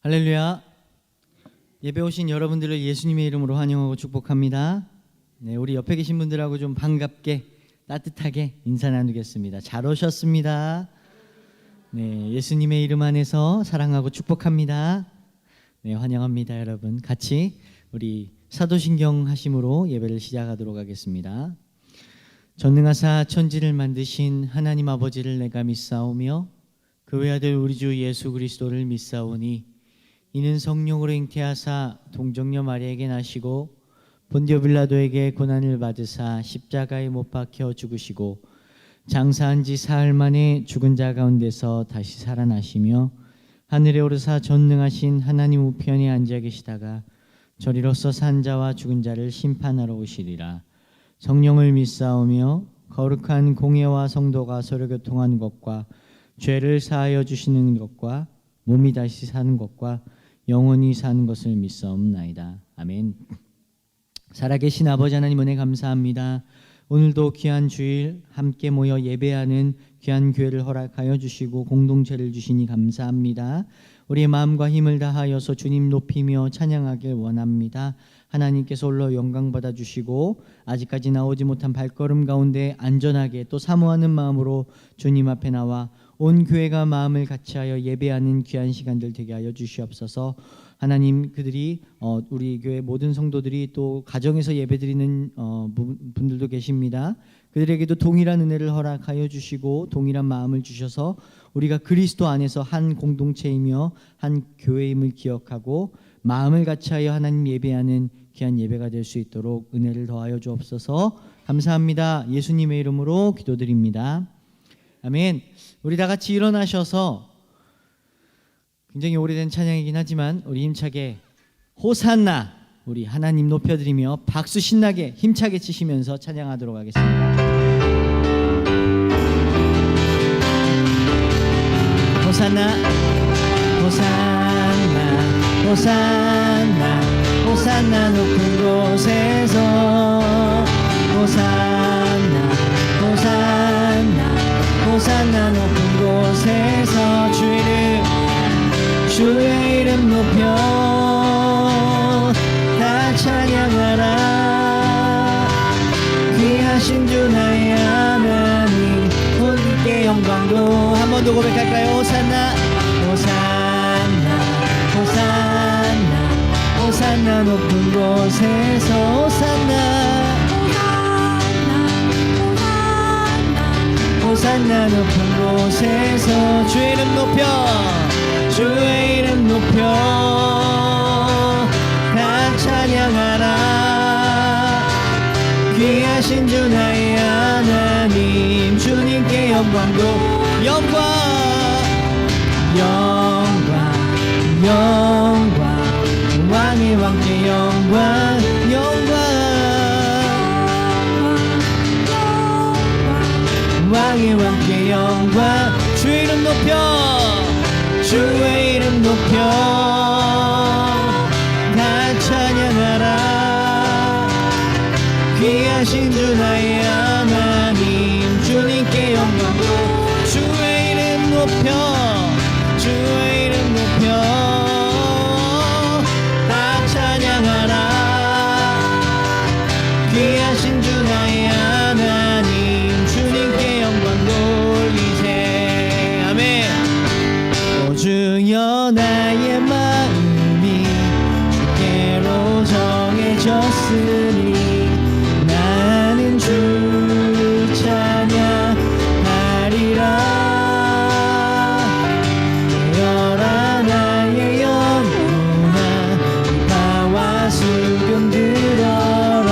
할렐루야. 예배 오신 여러분들을 예수님의 이름으로 환영하고 축복합니다. 네, 우리 옆에 계신 분들하고 좀 반갑게 따뜻하게 인사 나누겠습니다. 잘 오셨습니다. 네, 예수님의 이름 안에서 사랑하고 축복합니다. 네, 환영합니다. 여러분 같이 우리 사도신경 하심으로 예배를 시작하도록 하겠습니다. 전능하사 천지를 만드신 하나님 아버지를 내가 믿사오며 그 외아들 우리 주 예수 그리스도를 믿사오니 이는 성령으로 잉태하사 동정녀 마리아에게 나시고 본디오 빌라도에게 고난을 받으사 십자가에 못 박혀 죽으시고 장사한 지 사흘 만에 죽은 자 가운데서 다시 살아나시며 하늘에 오르사 전능하신 하나님 우편에 앉아 계시다가 저리로서 산 자와 죽은 자를 심판하러 오시리라. 성령을 믿사오며 거룩한 공예와 성도가 서로 교통하는 것과 죄를 사하여 주시는 것과 몸이 다시 사는 것과 영원히 사는 것을 믿사옵나이다. 아멘. 살아계신 아버지 하나님 은혜 감사합니다. 오늘도 귀한 주일 함께 모여 예배하는 귀한 교회를 허락하여 주시고 공동체를 주시니 감사합니다. 우리의 마음과 힘을 다하여서 주님 높이며 찬양하길 원합니다. 하나님께서 홀로 영광 받아주시고 아직까지 나오지 못한 발걸음 가운데 안전하게 또 사모하는 마음으로 주님 앞에 나와 온 교회가 마음을 같이하여 예배하는 귀한 시간들 되게 하여 주시옵소서. 하나님, 그들이 우리 교회 모든 성도들이 또 가정에서 예배드리는 분들도 계십니다. 그들에게도 동일한 은혜를 허락하여 주시고 동일한 마음을 주셔서 우리가 그리스도 안에서 한 공동체이며 한 교회임을 기억하고 마음을 같이하여 하나님 예배하는 귀한 예배가 될 수 있도록 은혜를 더하여 주옵소서. 감사합니다. 예수님의 이름으로 기도드립니다. 아멘. 우리 다 같이 일어나셔서 굉장히 오래된 찬양이긴 하지만 우리 힘차게 호산나 우리 하나님 높여드리며 박수 신나게 힘차게 치시면서 찬양하도록 하겠습니다. 호산나 호산나 호산나 호산나 높은 곳에서 호산나 호산나 호산나 높은 곳에서 주의 이름 높여 다 찬양하라. 귀하신 주 나의 하나님 본께 영광도 한 번 더 고백할까요? 호산나 호산나 호산나 호산나 높은 곳에서 호산나 호산나 높은 곳에서 주의 이름 높여 주의 이름 높여 다 찬양하라. 귀하신 주 나의 하나님 주님께 영광도 영광 영광 영광 왕의 왕께 영광 영광 왕의 왕께 영광 주의 이름 높여 주의 이름 높여 다 찬양하라. 귀하신 주 나의 하나님 주님께 영광도 주의 이름 높여 주의 이름 높여 다 찬양하라. 귀하신 주 나의 하나님 주님께 영광 돌리세. 아멘. 주여 나의 마음이 주께로 정해졌으니 나는 주 찬양하리라. 되어라 나의 영혼아 바와 수금 들어라.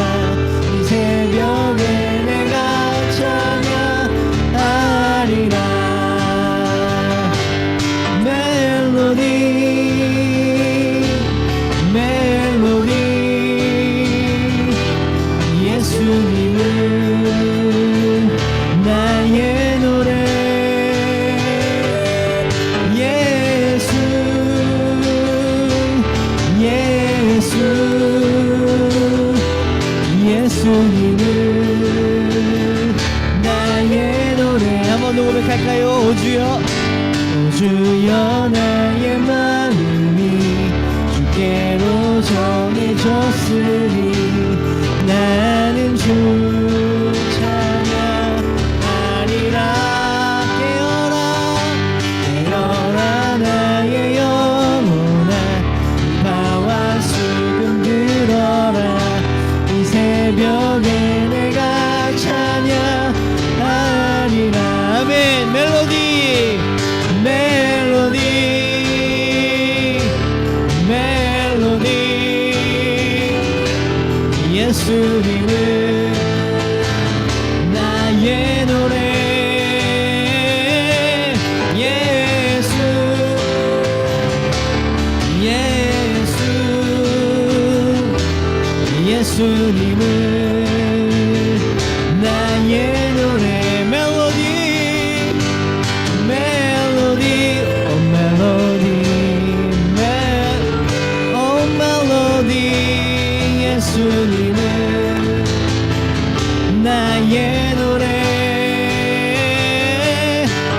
이 새벽에 내가 찬양하리라. 멜로디 예수님은 나의 노래. 예수 예수 예수님은 나의 노래. 한 번 더 고백할까요? 오 주여 나의 마음이 하셨으니 나는 주 찬양하리라. 깨어라 깨어라 나의 영혼아, 바와 수금 들어라. 이 새벽에 내가 찬양하리라. 아멘. 멜로디 멜로디 멜로디 예수님은 나의 노래. 예수 예수 예수님은 나의 노래. 멜로디 멜로디 오 멜로디 오 멜로디 예수님은 나의 노래.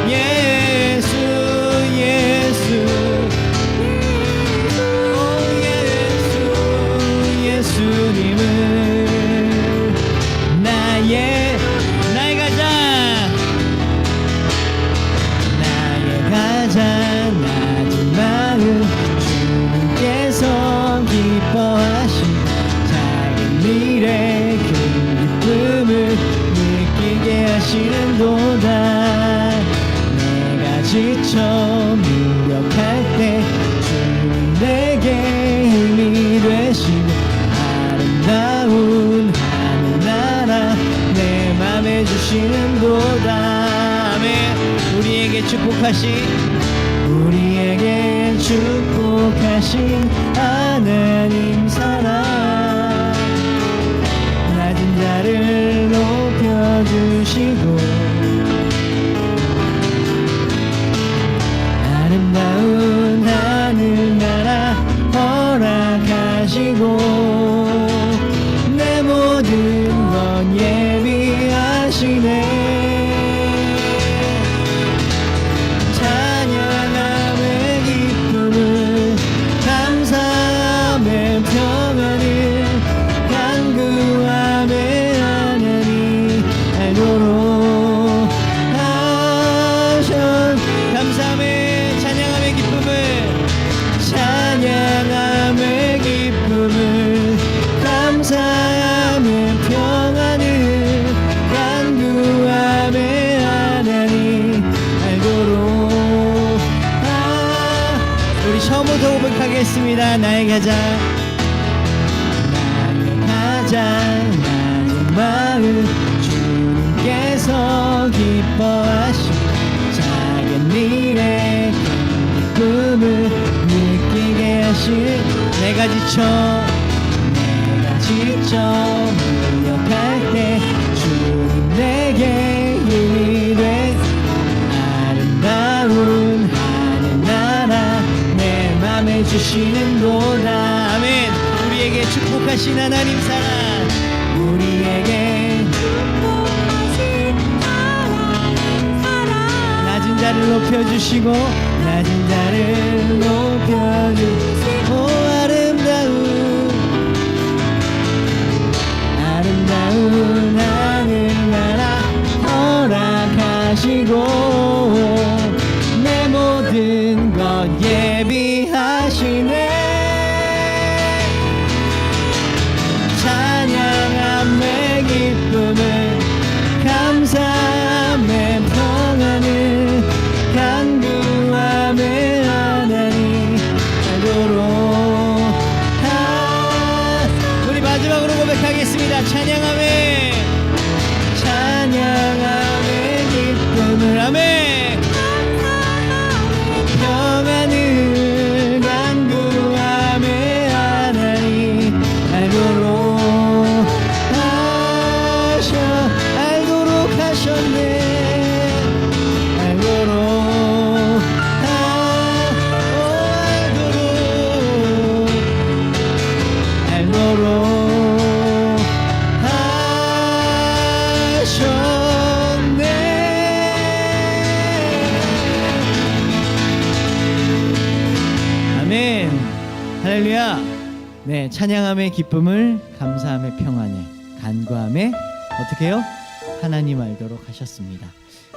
예수 예수 오 예수 예수님은 나의 가장 낮은 마음 주님께서 기뻐하신 작은 일에 큰 기쁨을 느끼게 하시는도다. 내가 지쳐 무력할 때 주님 내게 힘이 되시고 아름다운 하늘나라 내 맘에 주시는도다. 아멘. 우리에게 축복하신 하나님 사랑, 낮은 자를 높여주시고 아름다운 하늘나라 허락하시고 내 모든 것 예비하시네. 처음부터 고백하겠습니다. 나의 가장 낮은 마음 주님께서 기뻐하신 작은 일에 큰 기쁨을 느끼게 하실. 내가 지쳐 무력할 때 주님 내게 힘이 돼 아름다운 하늘나라 맘에 주시는도다. 아멘. 우리에게 축복하신 하나님 사랑, 우리에게 낮은 자를 높여주시고 아름다운 하늘나라 허락하시고 내 모든 것 예비하시네. 찬양함의 기쁨을 감사함의 평안을 간구함의 하나님 알도록. 우리 마지막으로 고백하겠습니다. 찬양함의 기쁨을 아멘. 평안을 간구함의 하나님 알도록 하셨네. 할렐루야. 네, 찬양함의 기쁨을 감사함의 평안에 간구함에 어떻게 해요? 하나님 알도록 하셨습니다.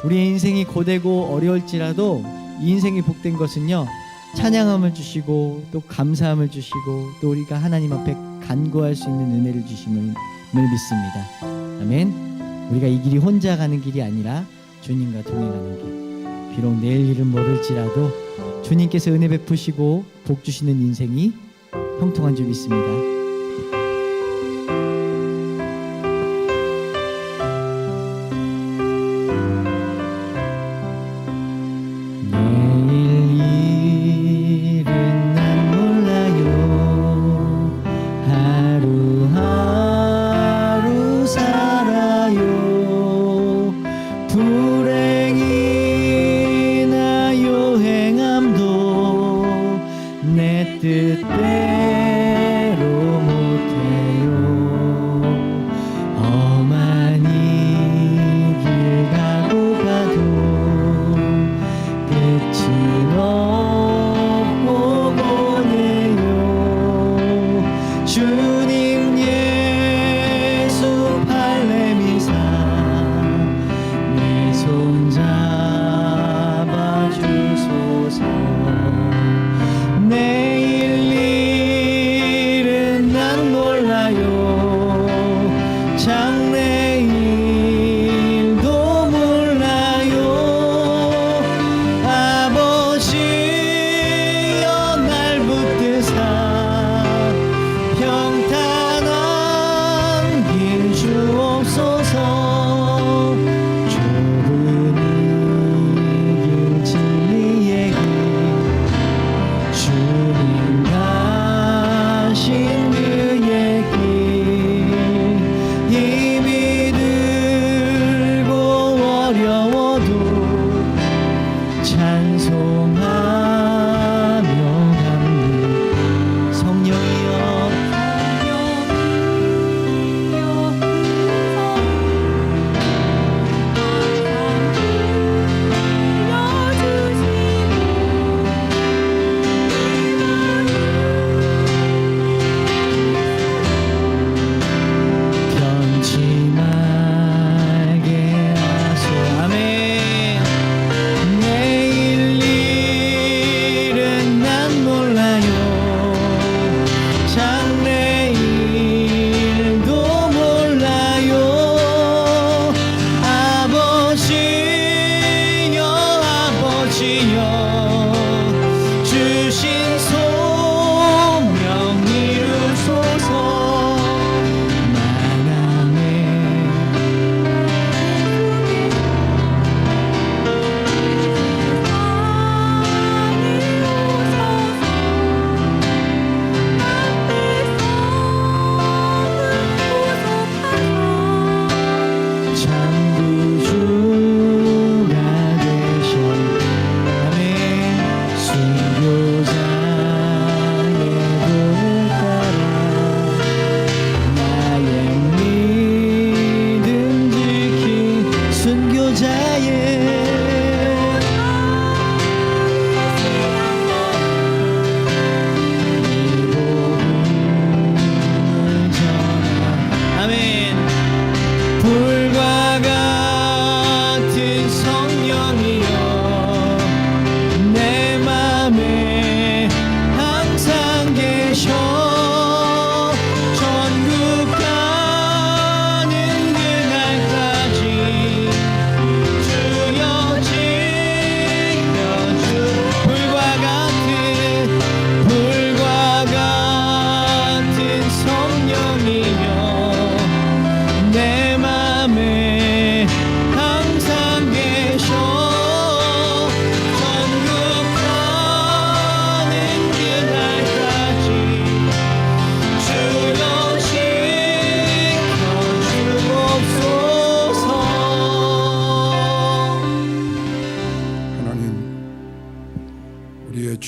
우리의 인생이 고되고 어려울지라도 이 인생이 복된 것은요, 찬양함을 주시고 또 감사함을 주시고 또 우리가 하나님 앞에 간구할 수 있는 은혜를 주심을 믿습니다. 아멘. 우리가 이 길이 혼자 가는 길이 아니라 주님과 동행하는 길. 비록 내일 일은 모를지라도 주님께서 은혜 베푸시고 복 주시는 인생이 형통한 줄 믿습니다.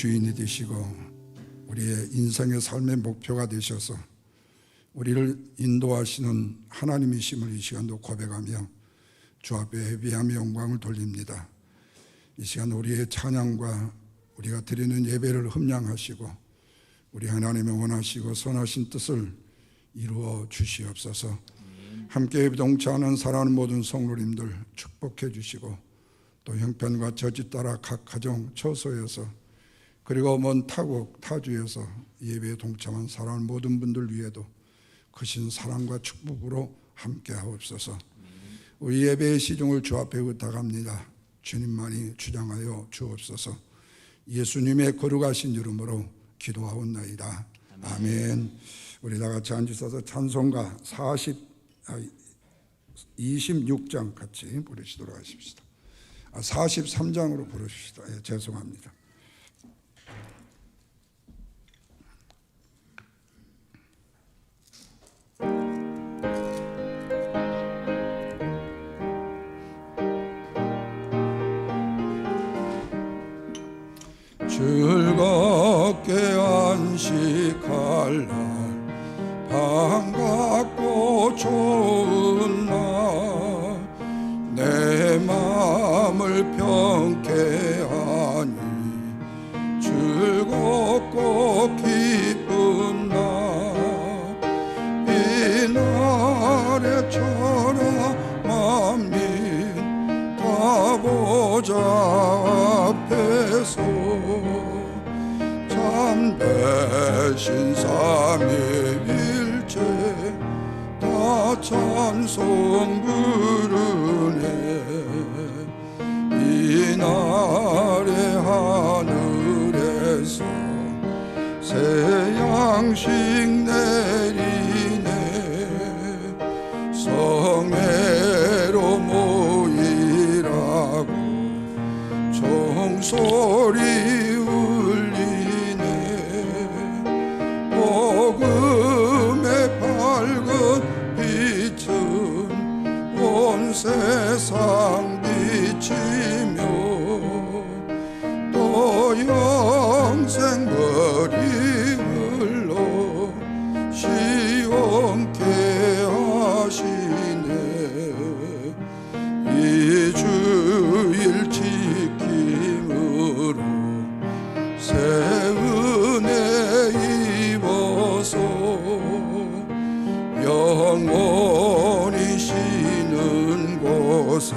주인이 되시고 우리의 인생의 삶의 목표가 되셔서 우리를 인도하시는 하나님이심을 이 시간도 고백하며 주 앞에 예배하며 영광을 돌립니다. 이 시간 우리의 찬양과 우리가 드리는 예배를 흠량하시고 우리 하나님의 원하시고 선하신 뜻을 이루어 주시옵소서. 함께 동참하는 사랑하는 모든 성도님들 축복해 주시고, 또 형편과 저지 따라 각 가정 처소에서 그리고 먼 타국 타주에서 예배에 동참한 사랑하는 모든 분들 위에도 크신 사랑과 축복으로 함께 하옵소서. 우리 예배의 시중을 주 앞에 의탁합니다. 주님만이 주장하여 주옵소서. 예수님의 거룩하신 이름으로 기도하옵나이다. 아멘. 우리 다 같이 앉으셔서 찬송가 26장 같이 부르시도록 하십시다. 43장으로 부르십시다. 예, 죄송합니다. 즐겁게 안식할 날, 반갑고 좋은 날, 내 마음을 평쾌하니 즐겁고 기쁜 날, 이날에 천하 만민 다 보좌 앞에서 참되신 삼위일체 다 찬송 부르네. 이날의 하늘에서 새 양식 내리네. 성회로 모이라고 종소리 울리네. 복음의 밝은 빛은 온 세상 비치며 또 영생거리 흘러 시원케 하시네. 이 주일 지킴으로 새 은혜 입어서 영원히 쉬는 곳에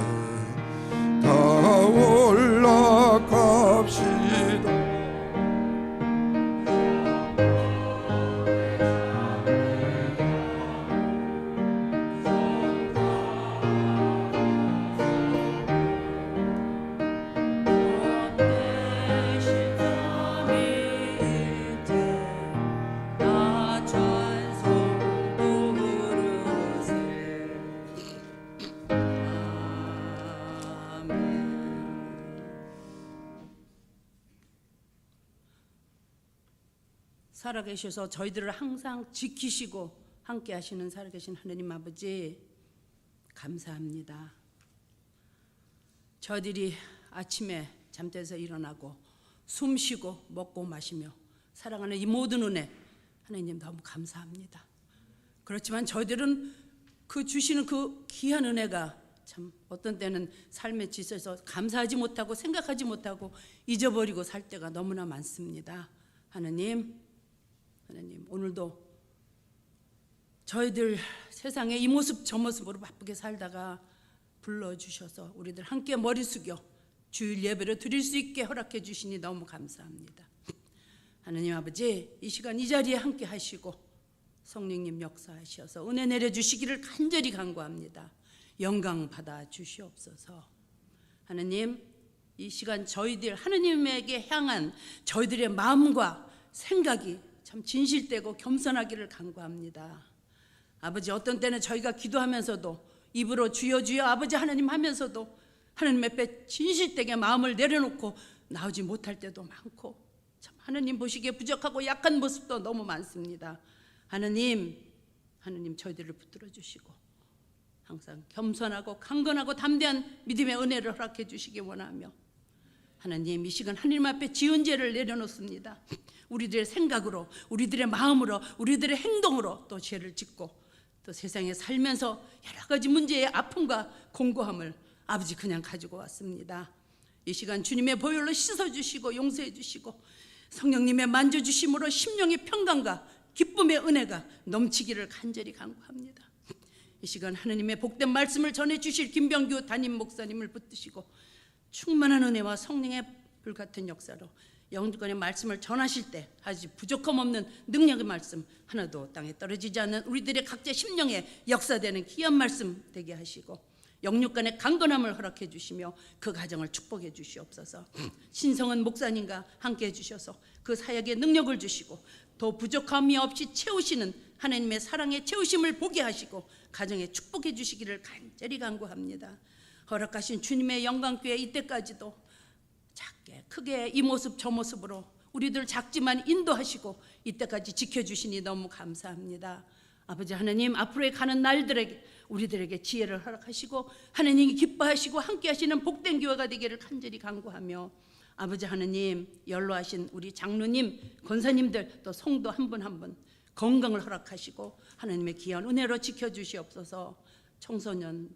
다 올라갑시다. 살아계셔서 저희들을 항상 지키시고 함께 하시는 살아계신 하나님 아버지 감사합니다. 저희들이 아침에 잠자리에서 일어나고 숨쉬고 먹고 마시며 살아가는 이 모든 은혜 하나님 너무 감사합니다. 그렇지만 저희들은 그 주시는 그 귀한 은혜가 참 어떤 때는 삶의 지서에서 감사하지 못하고 생각하지 못하고 잊어버리고 살 때가 너무나 많습니다. 하나님 오늘도 저희들 세상에 이 모습 저 모습으로 바쁘게 살다가 불러주셔서 우리들 함께 머리 숙여 주일 예배를 드릴 수 있게 허락해 주시니 너무 감사합니다. 하나님 아버지 이 시간 이 자리에 함께 하시고 성령님 역사하셔서 은혜 내려주시기를 간절히 간구합니다. 영광 받아 주시옵소서. 하나님 이 시간 저희들 하나님에게 향한 저희들의 마음과 생각이 참 진실되고 겸손하기를 간구합니다. 아버지 어떤 때는 저희가 기도하면서도 입으로 주여 주여 아버지 하나님 하면서도 하나님 앞에 진실되게 마음을 내려놓고 나오지 못할 때도 많고 참 하나님 보시기에 부족하고 약한 모습도 너무 많습니다. 하나님 저희들을 붙들어 주시고 항상 겸손하고 강건하고 담대한 믿음의 은혜를 허락해 주시기 원하며 하나님 이 시간 하나님 앞에 지은 죄를 내려놓습니다. 우리들의 생각으로 우리들의 마음으로 우리들의 행동으로 또 죄를 짓고 또 세상에 살면서 여러 가지 문제의 아픔과 공고함을 아버지 그냥 가지고 왔습니다. 이 시간 주님의 보혈로 씻어주시고 용서해 주시고 성령님의 만져주심으로 심령의 평강과 기쁨의 은혜가 넘치기를 간절히 간구합니다. 이 시간 하느님의 복된 말씀을 전해주실 김병규 담임 목사님을 붙드시고 충만한 은혜와 성령의 불같은 역사로 영주권의 말씀을 전하실 때 아주 부족함 없는 능력의 말씀 하나도 땅에 떨어지지 않는 우리들의 각자 심령에 역사되는 귀한 말씀 되게 하시고 영육간의 강건함을 허락해 주시며 그 가정을 축복해 주시옵소서. 신성은 목사님과 함께 해 주셔서 그 사역에 능력을 주시고 더 부족함이 없이 채우시는 하나님의 사랑의 채우심을 보게 하시고 가정에 축복해 주시기를 간절히 간구합니다. 허락하신 주님의 영광교회 이때까지도 작게 크게 이 모습 저 모습으로 우리들 작지만 인도하시고 이때까지 지켜주시니 너무 감사합니다. 아버지 하나님, 앞으로의 가는 날들에게 우리들에게 지혜를 허락하시고 하나님이 기뻐하시고 함께 하시는 복된 교회가 되기를 간절히 간구하며 아버지 하나님, 연로하신 우리 장로님, 권사님들 또 성도 한 분 한 분 건강을 허락하시고 하나님의 귀한 은혜로 지켜주시옵소서. 청소년,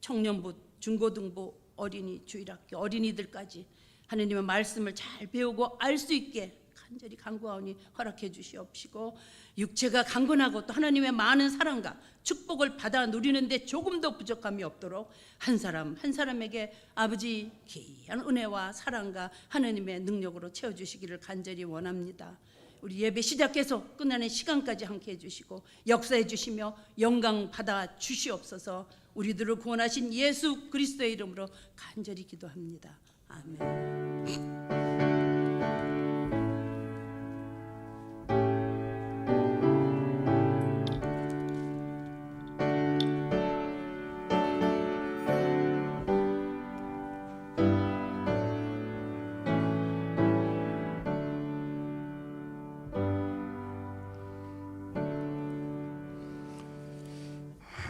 청년부, 중고등부, 어린이, 주일학교, 어린이들까지 하나님의 말씀을 잘 배우고 알 수 있게 간절히 간구하오니 허락해 주시옵시고 육체가 강건하고 또 하나님의 많은 사랑과 축복을 받아 누리는데 조금도 부족함이 없도록 한 사람 한 사람에게 아버지 귀한 은혜와 사랑과 하나님의 능력으로 채워주시기를 간절히 원합니다. 우리 예배 시작해서 끝나는 시간까지 함께 해주시고 역사해 주시며 영광 받아 주시옵소서. 우리들을 구원하신 예수 그리스도의 이름으로 간절히 기도합니다. 아멘.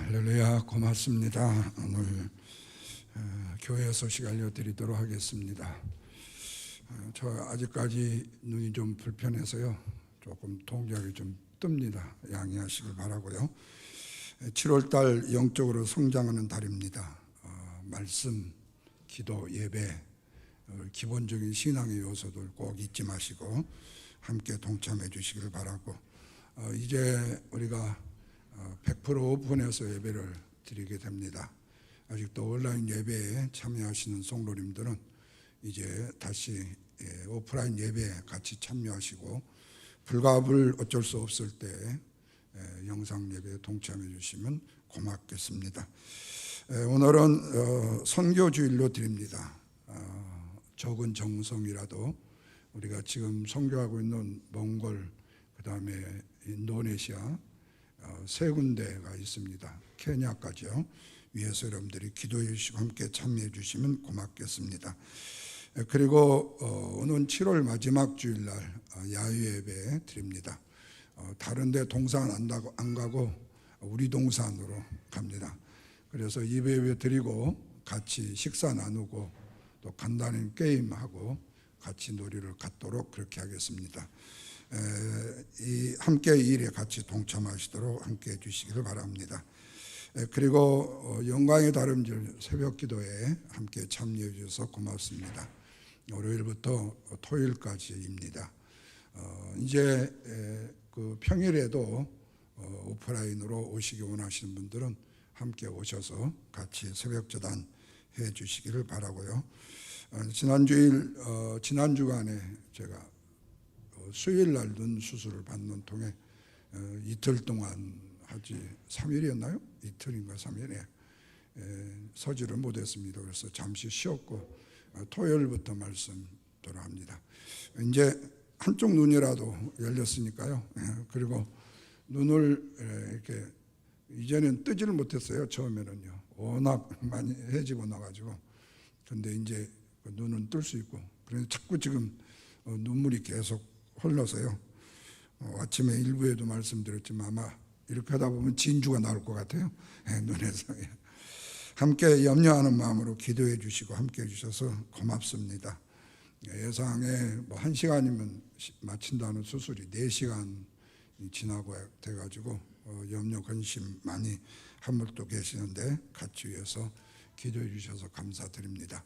할렐루야, 고맙습니다. 오늘 교회 소식 알려드리도록 하겠습니다. 저 아직까지 눈이 좀 불편해서요, 조금 동작이 좀 뜹니다. 양해하시길 바라고요. 7월달 영적으로 성장하는 달입니다. 말씀, 기도, 예배, 기본적인 신앙의 요소들 꼭 잊지 마시고 함께 동참해 주시길 바라고, 이제 우리가 100% 오픈해서 예배를 드리게 됩니다. 아직도 온라인 예배에 참여하시는 성도님들은 이제 다시 오프라인 예배에 같이 참여하시고, 불가불 어쩔 수 없을 때 영상 예배에 동참해 주시면 고맙겠습니다. 오늘은 선교주일로 드립니다. 적은 정성이라도 우리가 지금 선교하고 있는 몽골, 그 다음에 인도네시아 세 군데가 있습니다. 케냐까지요. 위에서 여러분들이 기도해 주시고 함께 참여해 주시면 고맙겠습니다. 그리고 오는 7월 마지막 주일날 야외 예배 드립니다. 다른 데 동산 안 가고 우리 동산으로 갑니다. 그래서 예배 드리고 같이 식사 나누고 또 간단한 게임하고 같이 놀이를 갖도록 그렇게 하겠습니다. 함께 이 일에 같이 동참하시도록 함께 해주시기를 바랍니다. 그리고 영광의 다름질 새벽 기도에 함께 참여해 주셔서 고맙습니다. 월요일부터 토요일까지입니다. 이제 그 평일에도 오프라인으로 오시기 원하시는 분들은 함께 오셔서 같이 새벽 저단 해 주시기를 바라고요. 지난 주간에 제가 수요일 날 눈 수술을 받는 통에 이틀 동안 하지 3일이었나요? 이틀인가 3일에 서지를 못했습니다. 그래서 잠시 쉬었고 토요일부터 말씀 돌아갑니다. 이제 한쪽 눈이라도 열렸으니까요. 그리고 눈을 이렇게 이전엔 뜨지를 못했어요. 처음에는요. 워낙 많이 해지고 나가지고. 근데 이제 눈은 뜰 수 있고. 그래서 자꾸 지금 눈물이 계속 흘러서요. 아침에 일부에도 말씀드렸지만 아마 이렇게 하다 보면 진주가 나올 것 같아요. 눈에서. 함께 염려하는 마음으로 기도해 주시고 함께 해 주셔서 고맙습니다. 예상에 1시간이면 마친다는 수술이 4시간 지나고 돼가지고 염려 근심 많이 한 분도 계시는데 같이 위해서 기도해 주셔서 감사드립니다.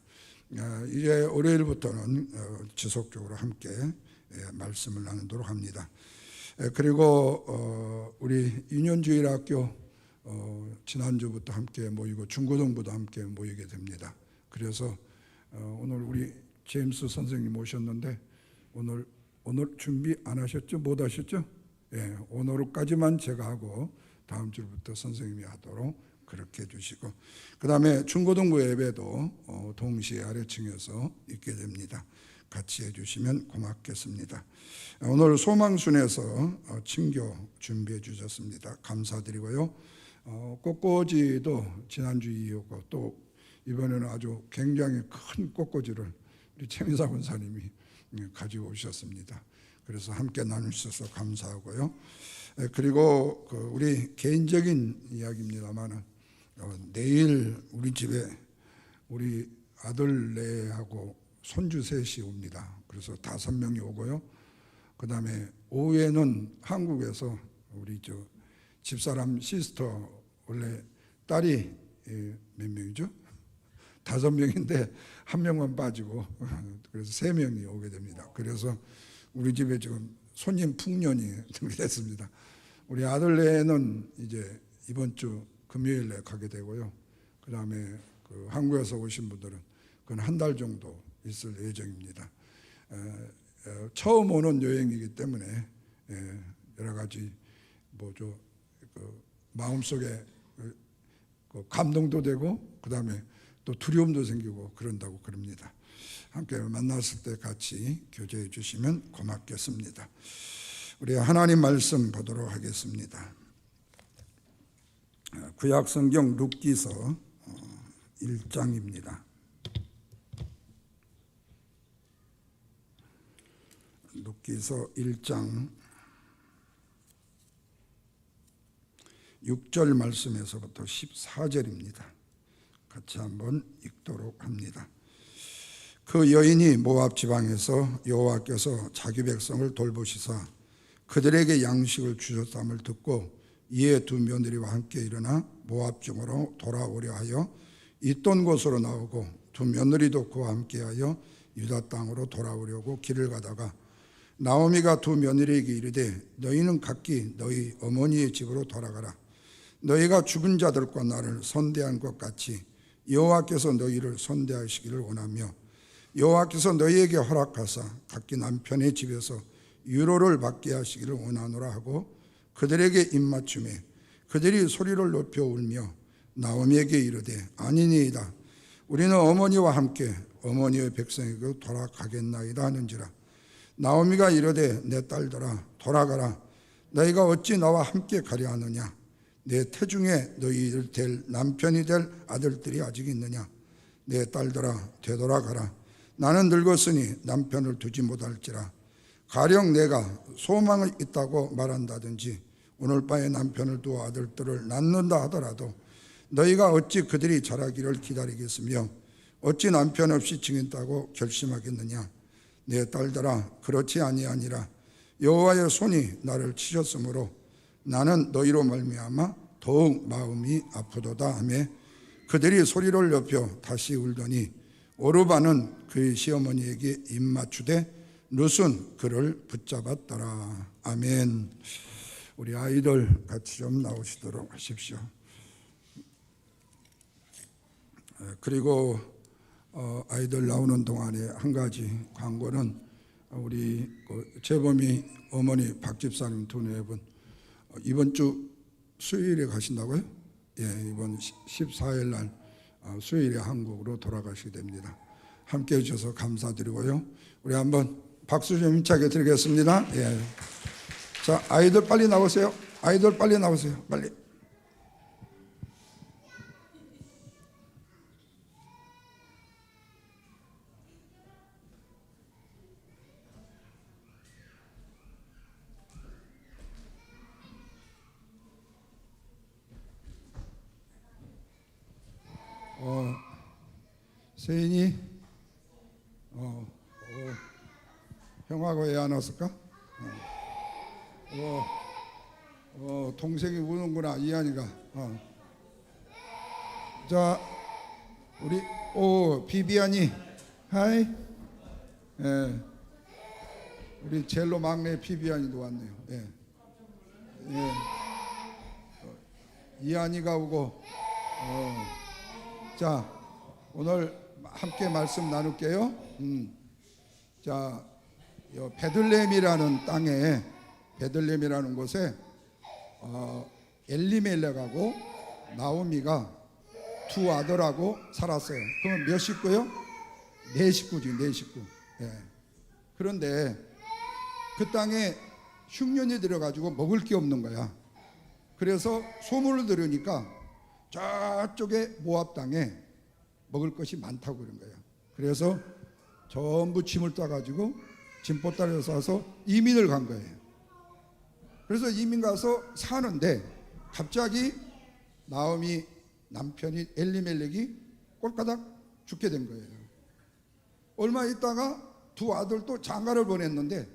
이제 월요일부터는 지속적으로 함께 말씀을 나누도록 합니다. 그리고 우리 유년주일학교 지난주부터 함께 모이고 중고등부도 함께 모이게 됩니다. 그래서 오늘 우리 제임스 선생님 오셨는데 오늘 준비 안 하셨죠? 못 하셨죠? 예, 오늘까지만 제가 하고 다음 주부터 선생님이 하도록 그렇게 해주시고, 그 다음에 중고등부 예배도 동시에 아래층에서 있게 됩니다. 같이 해주시면 고맙겠습니다. 오늘 소망순에서 친교 준비해 주셨습니다. 감사드리고요. 꽃꽂이도 지난주 이후고 또 이번에는 아주 굉장히 큰 꽃꽂이를 우리 최민사 권사님이 가지고 오셨습니다. 그래서 함께 나누셔서 감사하고요. 그리고 우리 개인적인 이야기입니다만 내일 우리 집에 우리 아들 넷하고 손주 셋이 옵니다. 그래서 5명이 오고요. 그 다음에 오후에는 한국에서 우리 집사람 시스터 원래 딸이 몇 명이죠? 5명인데 1명만 빠지고 그래서 3명이 오게 됩니다. 그래서 우리 집에 지금 손님 풍년이 됐습니다. 우리 아들네는 이제 이번 주 금요일에 가게 되고요. 그 다음에 한국에서 오신 분들은 그건 한 달 정도 있을 예정입니다. 처음 오는 여행이기 때문에 여러 가지 마음속에 감동도 되고 그 다음에 또 두려움도 생기고 그런다고 그럽니다. 함께 만났을 때 같이 교제해 주시면 고맙겠습니다. 우리 하나님 말씀 보도록 하겠습니다. 구약성경 룻기서 1장입니다. 룻기서 1장 6절 말씀에서부터 14절입니다. 같이 한번 읽도록 합니다. 그 여인이 모압 지방에서 여호와께서 자기 백성을 돌보시사 그들에게 양식을 주셨음을 듣고 이에 두 며느리와 함께 일어나 모압 중으로 돌아오려 하여 있던 곳으로 나오고 두 며느리도 그와 함께하여 유다 땅으로 돌아오려고 길을 가다가 나오미가 두 며느리에게 이르되 너희는 각기 너희 어머니의 집으로 돌아가라. 너희가 죽은 자들과 나를 선대한 것 같이 여호와께서 너희를 선대하시기를 원하며 여호와께서 너희에게 허락하사 각기 남편의 집에서 유로를 받게 하시기를 원하노라 하고 그들에게 입맞춤에 그들이 소리를 높여 울며 나오미에게 이르되 아니니이다. 우리는 어머니와 함께 어머니의 백성에게 돌아가겠나이다 하는지라. 나오미가 이르되 내 딸들아 돌아가라. 너희가 어찌 나와 함께 가려 하느냐. 내 태중에 너희들 될 남편이 될 아들들이 아직 있느냐. 내 딸들아 되돌아가라. 나는 늙었으니 남편을 두지 못할지라. 가령 내가 소망이 있다고 말한다든지 오늘 밤에 남편을 두어 아들들을 낳는다 하더라도 너희가 어찌 그들이 자라기를 기다리겠으며 어찌 남편 없이 지낸다고 결심하겠느냐. 내 딸들아 그렇지 아니하니라. 여호와의 손이 나를 치셨으므로 나는 너희로 말미암아 더욱 마음이 아프도다 하며 그들이 소리를 높여 다시 울더니 오르바는 그의 시어머니에게 입맞추되 룻은 그를 붙잡았더라. 아멘. 우리 아이들 같이 좀 나오시도록 하십시오. 그리고 아이들 나오는 동안에 한 가지 광고는 우리 재범이 어머니 박 집사님 두 분 이번 주 수요일에 가신다고요? 예, 이번 14일 날 수요일에 한국으로 돌아가시게 됩니다. 함께 해주셔서 감사드리고요. 우리 한번 박수 좀 힘차게 드리겠습니다. 예. 자, 아이들 빨리 나오세요. 아이들 빨리 나오세요. 빨리. 세인이 형하고 애 안 왔을까? 동생이 우는구나. 이한이가. 자, 우리 비비안이 하이. 예. 우리 젤로 막내 비비안이도 왔네요. 예. 예. 이한이가 오고. 자, 오늘 함께 말씀 나눌게요. 자, 베들레헴이라는 땅에, 베들레헴이라는 곳에 엘리멜렉하고 나오미가 두 아들하고 살았어요. 그러면 몇 식구요? 네 식구지, 네 식구. 예. 그런데 그 땅에 흉년이 들어가지고 먹을 게 없는 거야. 그래서 소문을 들으니까 저쪽에 모압 땅에 먹을 것이 많다고 그런 거야. 그래서 전부 짐을 따가지고 짐보따리를 싸서 이민을 간 거예요. 그래서 이민 가서 사는데 갑자기 나오미 남편이 엘리멜렉이 꼴까닥 죽게 된 거예요. 얼마 있다가 두 아들도 장가를 보냈는데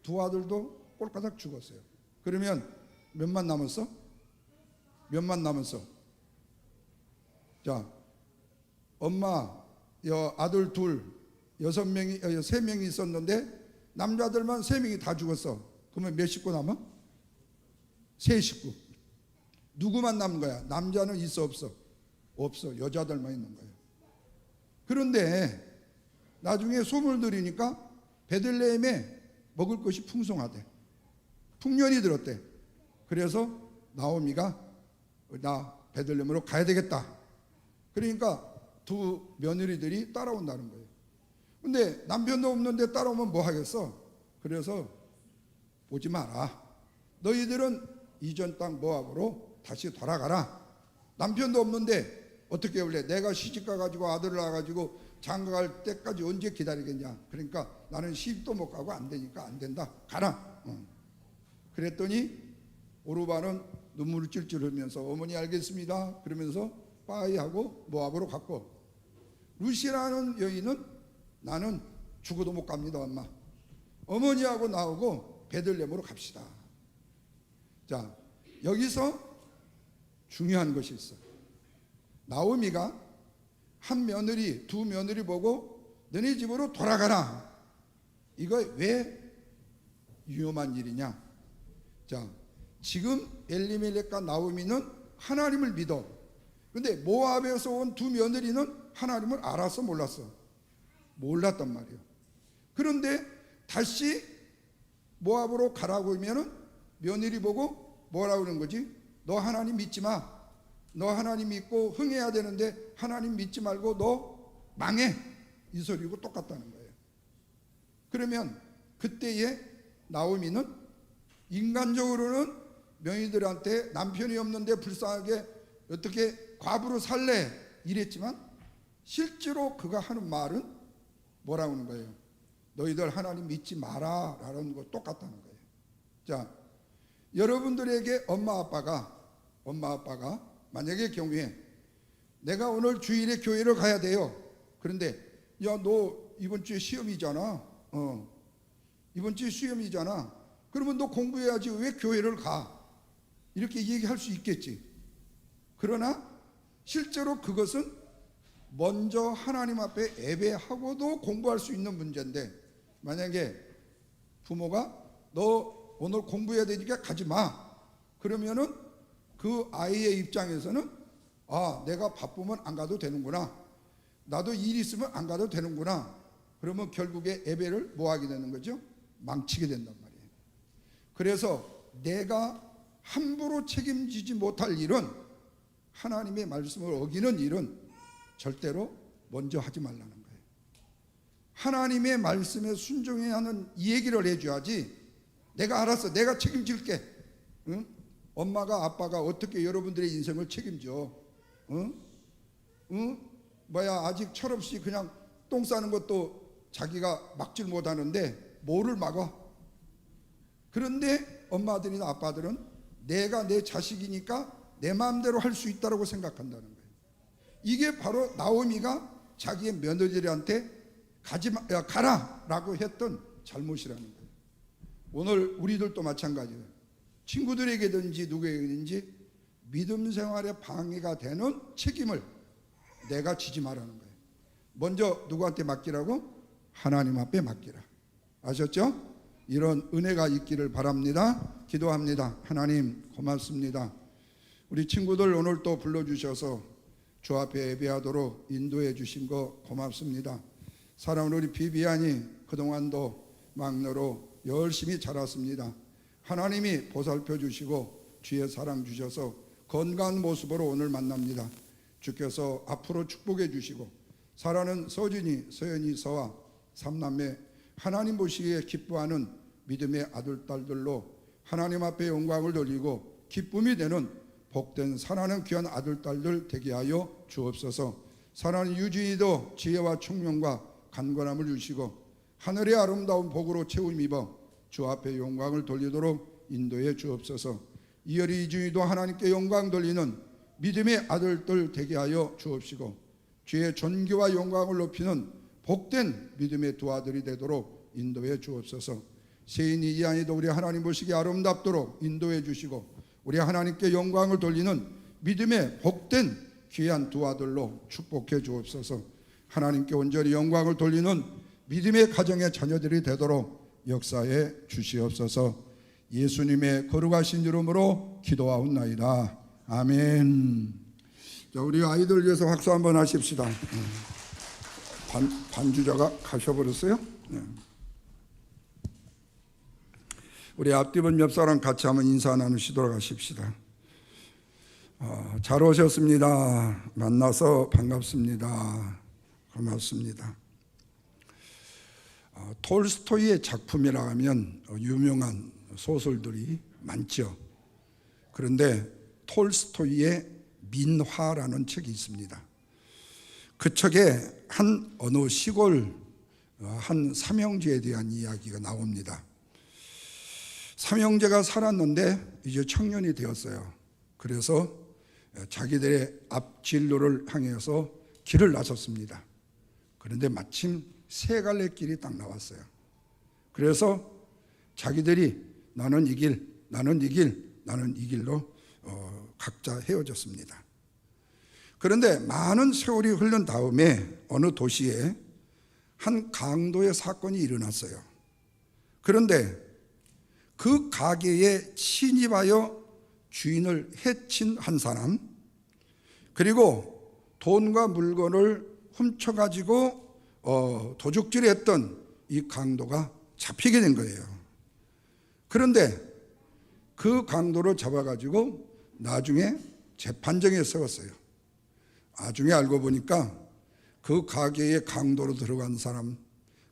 두 아들도 꼴까닥 죽었어요. 그러면 몇만 남았어? 몇만 남았어? 자, 엄마 아들 둘, 6명이, 3명이 있었는데 남자들만 3명이 다 죽었어. 그러면 몇 식구 남아? 3식구. 누구만 남은 거야? 남자는 있어 없어? 없어. 여자들만 있는 거예요. 그런데 나중에 소문을 들으니까 베들레헴에 먹을 것이 풍성하대. 풍년이 들었대. 그래서 나오미가 나 베들레헴으로 가야 되겠다. 그러니까 두 며느리들이 따라온다는 거예요. 근데 남편도 없는데 따라오면 뭐 하겠어? 그래서 오지 마라. 너희들은 이전 땅 모압으로 다시 돌아가라. 남편도 없는데 어떻게 원래 내가 시집가 가지고 아들을 낳아가지고 장가갈 때까지 언제 기다리겠냐. 그러니까 나는 시집도 못 가고 안 되니까 안 된다. 가라. 그랬더니 오르바는 눈물을 찔찔 흘리면서 어머니 알겠습니다. 그러면서 빠이 하고 모압으로 갔고, 루시라는 여인은 나는 죽어도 못 갑니다 엄마. 어머니하고 나오고 베들레헴으로 갑시다. 자, 여기서 중요한 것이 있어. 나오미가 한 며느리, 두 며느리 보고 너네 집으로 돌아가라. 이거 왜 위험한 일이냐? 자, 지금 엘리멜렉과 나오미는 하나님을 믿어. 근데 모압에서 온 두 며느리는 하나님을 알았어, 몰랐어? 몰랐단 말이에요. 그런데 다시 모압으로 가라고 하면은 며느리 보고 뭐라고 그러는 거지? 너 하나님 믿지 마. 너 하나님 믿고 흥해야 되는데 하나님 믿지 말고 너 망해. 이 소리고 똑같다는 거예요. 그러면 그때에 나오미는 인간적으로는 며느리들한테 남편이 없는데 불쌍하게 어떻게 과부로 살래 이랬지만 실제로 그가 하는 말은 뭐라고 하는 거예요? 너희들 하나님 믿지 마라 라는 거 똑같다는 거예요. 자, 여러분들에게 엄마 아빠가 만약에 경우에 내가 오늘 주일에 교회를 가야 돼요. 그런데 야, 너 이번 주에 시험이잖아. 이번 주에 시험이잖아. 그러면 너 공부해야지 왜 교회를 가? 이렇게 얘기할 수 있겠지. 그러나 실제로 그것은 먼저 하나님 앞에 예배하고도 공부할 수 있는 문제인데, 만약에 부모가 너 오늘 공부해야 되니까 가지 마. 그러면은 그 아이의 입장에서는 아, 내가 바쁘면 안 가도 되는구나. 나도 일 있으면 안 가도 되는구나. 그러면 결국에 예배를 뭐 하게 되는 거죠? 망치게 된단 말이에요. 그래서 내가 함부로 책임지지 못할 일은, 하나님의 말씀을 어기는 일은 절대로 먼저 하지 말라는 거예요. 하나님의 말씀에 순종해야 하는 이 얘기를 해줘야지. 내가 알았어, 내가 책임질게. 응? 엄마가 아빠가 어떻게 여러분들의 인생을 책임져? 응? 아직 철없이 그냥 똥 싸는 것도 자기가 막질 못하는데 뭐를 막아? 그런데 엄마들이나 아빠들은 내가 내 자식이니까 내 마음대로 할 수 있다고 생각한다는 거예요. 이게 바로 나오미가 자기의 며느리한테 가라 라고 했던 잘못이라는 거예요. 오늘 우리들도 마찬가지예요. 친구들에게든지 누구에게든지 믿음 생활에 방해가 되는 책임을 내가 지지 말라는 거예요. 먼저 누구한테 맡기라고? 하나님 앞에 맡기라. 아셨죠? 이런 은혜가 있기를 바랍니다. 기도합니다. 하나님 고맙습니다. 우리 친구들 오늘 또 불러주셔서 주 앞에 예배하도록 인도해 주신 거 고맙습니다. 사랑하는 우리 비비안이 그동안도 막내로 열심히 자랐습니다. 하나님이 보살펴 주시고 주의 사랑 주셔서 건강한 모습으로 오늘 만납니다. 주께서 앞으로 축복해 주시고 사랑하는 서진이, 서연이, 서와 삼남매 하나님 보시기에 기뻐하는 믿음의 아들, 딸들로 하나님 앞에 영광을 돌리고 기쁨이 되는 복된 사랑하는 귀한 아들, 딸들 되게 하여 주옵소서. 사랑하는 유진이도 지혜와 총명과 간건함을 주시고 하늘의 아름다운 복으로 채움 입어 주 앞에 영광을 돌리도록 인도해 주옵소서. 이열이 이준이도 하나님께 영광 돌리는 믿음의 아들들 되게 하여 주옵시고 주의 존귀와 영광을 높이는 복된 믿음의 두 아들이 되도록 인도해 주옵소서. 세인이 이한이도 우리 하나님 보시기에 아름답도록 인도해 주시고 우리 하나님께 영광을 돌리는 믿음의 복된 귀한 두 아들로 축복해 주옵소서. 하나님께 온전히 영광을 돌리는 믿음의 가정의 자녀들이 되도록 역사해 주시옵소서. 예수님의 거룩하신 이름으로 기도하옵나이다. 아멘. 자, 우리 아이들 위해서 박수 한번 하십시다. 반주자가 가셔버렸어요. 네. 우리 앞뒤분 옆 사람 같이 한번 인사 나누시도록 하십시다. 잘 오셨습니다. 만나서 반갑습니다. 고맙습니다. 톨스토이의 작품이라 하면 유명한 소설들이 많죠. 그런데 톨스토이의 민화라는 책이 있습니다. 그 책에 한 어느 시골 한 삼형제에 대한 이야기가 나옵니다. 삼형제가 살았는데 이제 청년이 되었어요. 그래서 자기들의 앞 진로를 향해서 길을 나섰습니다. 그런데 마침 세 갈래 길이 딱 나왔어요. 그래서 자기들이 나는 이 길, 나는 이 길, 나는 이 길로 각자 헤어졌습니다. 그런데 많은 세월이 흐른 다음에 어느 도시에 한 강도의 사건이 일어났어요. 그런데 그 가게에 침입하여 주인을 해친 한 사람, 그리고 돈과 물건을 훔쳐가지고 도둑질했던 이 강도가 잡히게 된 거예요. 그런데 그 강도를 잡아가지고 나중에 재판정에 세웠어요. 나중에 알고 보니까 그 가게에 강도로 들어간 사람,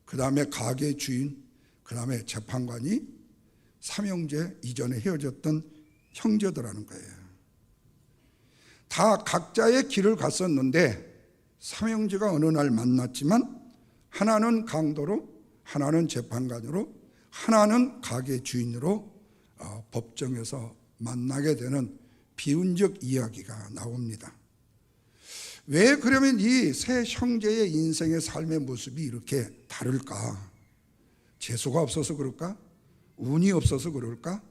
그 다음에 가게 주인, 그 다음에 재판관이 삼형제 이전에 헤어졌던 형제들하는 거예요. 다 각자의 길을 갔었는데 삼형제가 어느 날 만났지만 하나는 강도로, 하나는 재판관으로, 하나는 가게 주인으로 법정에서 만나게 되는 비운적 이야기가 나옵니다. 왜 그러면 이 세 형제의 인생의 삶의 모습이 이렇게 다를까? 재수가 없어서 그럴까? 운이 없어서 그럴까?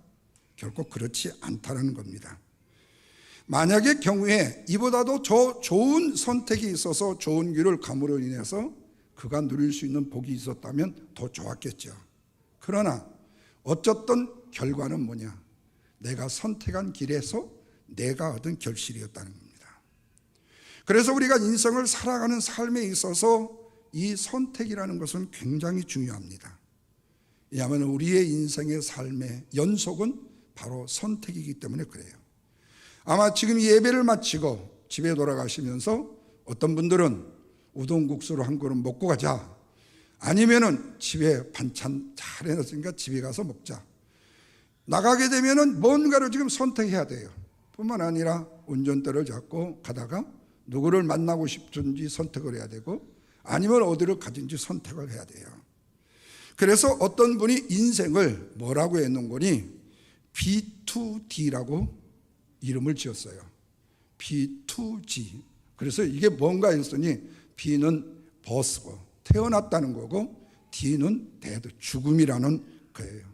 결코 그렇지 않다는 겁니다. 만약의 경우에 이보다도 더 좋은 선택이 있어서 좋은 길을 감으로 인해서 그가 누릴 수 있는 복이 있었다면 더 좋았겠죠. 그러나 어쨌든 결과는 뭐냐? 내가 선택한 길에서 내가 얻은 결실이었다는 겁니다. 그래서 우리가 인생을 살아가는 삶에 있어서 이 선택이라는 것은 굉장히 중요합니다. 왜냐하면 우리의 인생의 삶의 연속은 바로 선택이기 때문에 그래요. 아마 지금 예배를 마치고 집에 돌아가시면서 어떤 분들은 우동국수를 한 그릇 먹고 가자, 아니면은 집에 반찬 잘 해놨으니까 집에 가서 먹자, 나가게 되면은 뭔가를 지금 선택해야 돼요. 뿐만 아니라 운전대를 잡고 가다가 누구를 만나고 싶은지 선택을 해야 되고, 아니면 어디를 가든지 선택을 해야 돼요. 그래서 어떤 분이 인생을 뭐라고 했는 거니? B2D라고 이름을 지었어요. B2G. 그래서 이게 뭔가 했더니 B는 버스고 태어났다는 거고, D는 데드, 죽음이라는 거예요.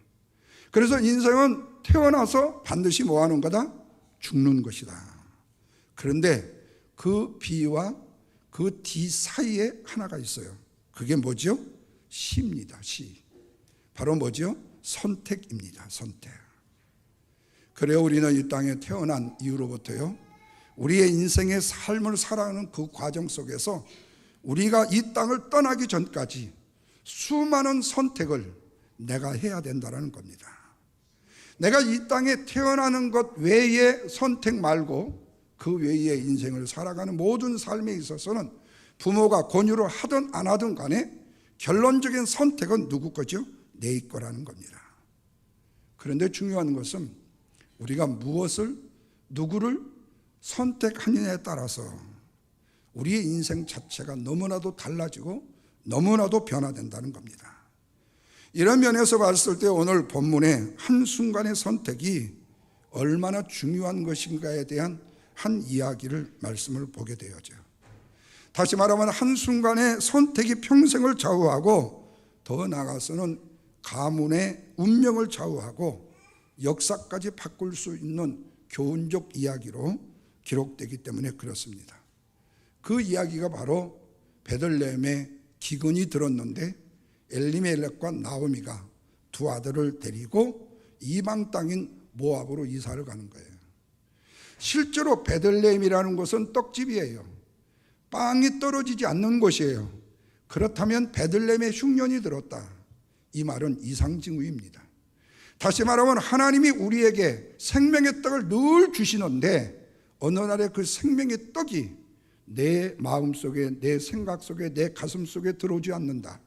그래서 인생은 태어나서 반드시 뭐 하는 거다? 죽는 것이다. 그런데 그 B와 그 뒤 사이에 하나가 있어요. 그게 뭐죠? 시입니다. 시. 바로 뭐죠? 선택입니다. 선택. 그래요, 우리는 이 땅에 태어난 이후로부터요, 우리의 인생의 삶을 살아가는 그 과정 속에서 우리가 이 땅을 떠나기 전까지 수많은 선택을 내가 해야 된다는 겁니다. 내가 이 땅에 태어나는 것 외에 선택 말고 그 외의 인생을 살아가는 모든 삶에 있어서는 부모가 권유를 하든 안 하든 간에 결론적인 선택은 누구 거죠? 내 거라는 겁니다. 그런데 중요한 것은 우리가 무엇을, 누구를 선택하느냐에 따라서 우리의 인생 자체가 너무나도 달라지고 너무나도 변화된다는 겁니다. 이런 면에서 봤을 때 오늘 본문의 한순간의 선택이 얼마나 중요한 것인가에 대한 한 이야기를, 말씀을 보게 되어져요. 다시 말하면 한순간의 선택이 평생을 좌우하고 더 나아가서는 가문의 운명을 좌우하고 역사까지 바꿀 수 있는 교훈적 이야기로 기록되기 때문에 그렇습니다. 그 이야기가 바로 베들레헴에 기근이 들었는데 엘리멜렉과 나오미가 두 아들을 데리고 이방 땅인 모압으로 이사를 가는 거예요. 실제로 베들레헴이라는 곳은 떡집이에요. 빵이 떨어지지 않는 곳이에요. 그렇다면 베들레헴에 흉년이 들었다, 이 말은 이상징후입니다. 다시 말하면 하나님이 우리에게 생명의 떡을 늘 주시는데 어느 날에 그 생명의 떡이 내 마음속에, 내 생각 속에, 내 가슴 속에 들어오지 않는다.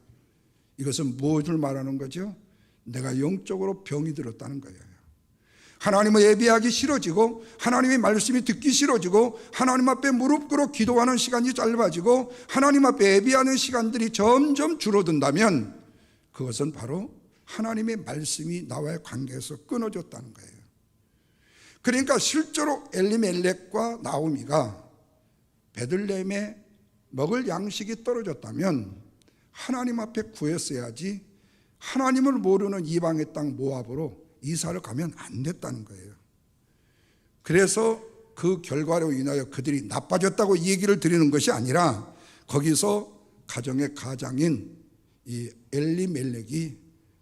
이것은 무엇을 말하는 거죠? 내가 영적으로 병이 들었다는 거예요. 하나님을 예배하기 싫어지고 하나님의 말씀이 듣기 싫어지고 하나님 앞에 무릎 꿇어 기도하는 시간이 짧아지고 하나님 앞에 예배하는 시간들이 점점 줄어든다면 그것은 바로 하나님의 말씀이 나와의 관계에서 끊어졌다는 거예요. 그러니까 실제로 엘리멜렉과 나오미가 베들레헴에 먹을 양식이 떨어졌다면 하나님 앞에 구했어야지 하나님을 모르는 이방의 땅 모압으로 이사를 가면 안 됐다는 거예요. 그래서 그 결과로 인하여 그들이 나빠졌다고 얘기를 드리는 것이 아니라 거기서 가정의 가장인 이 엘리멜렉이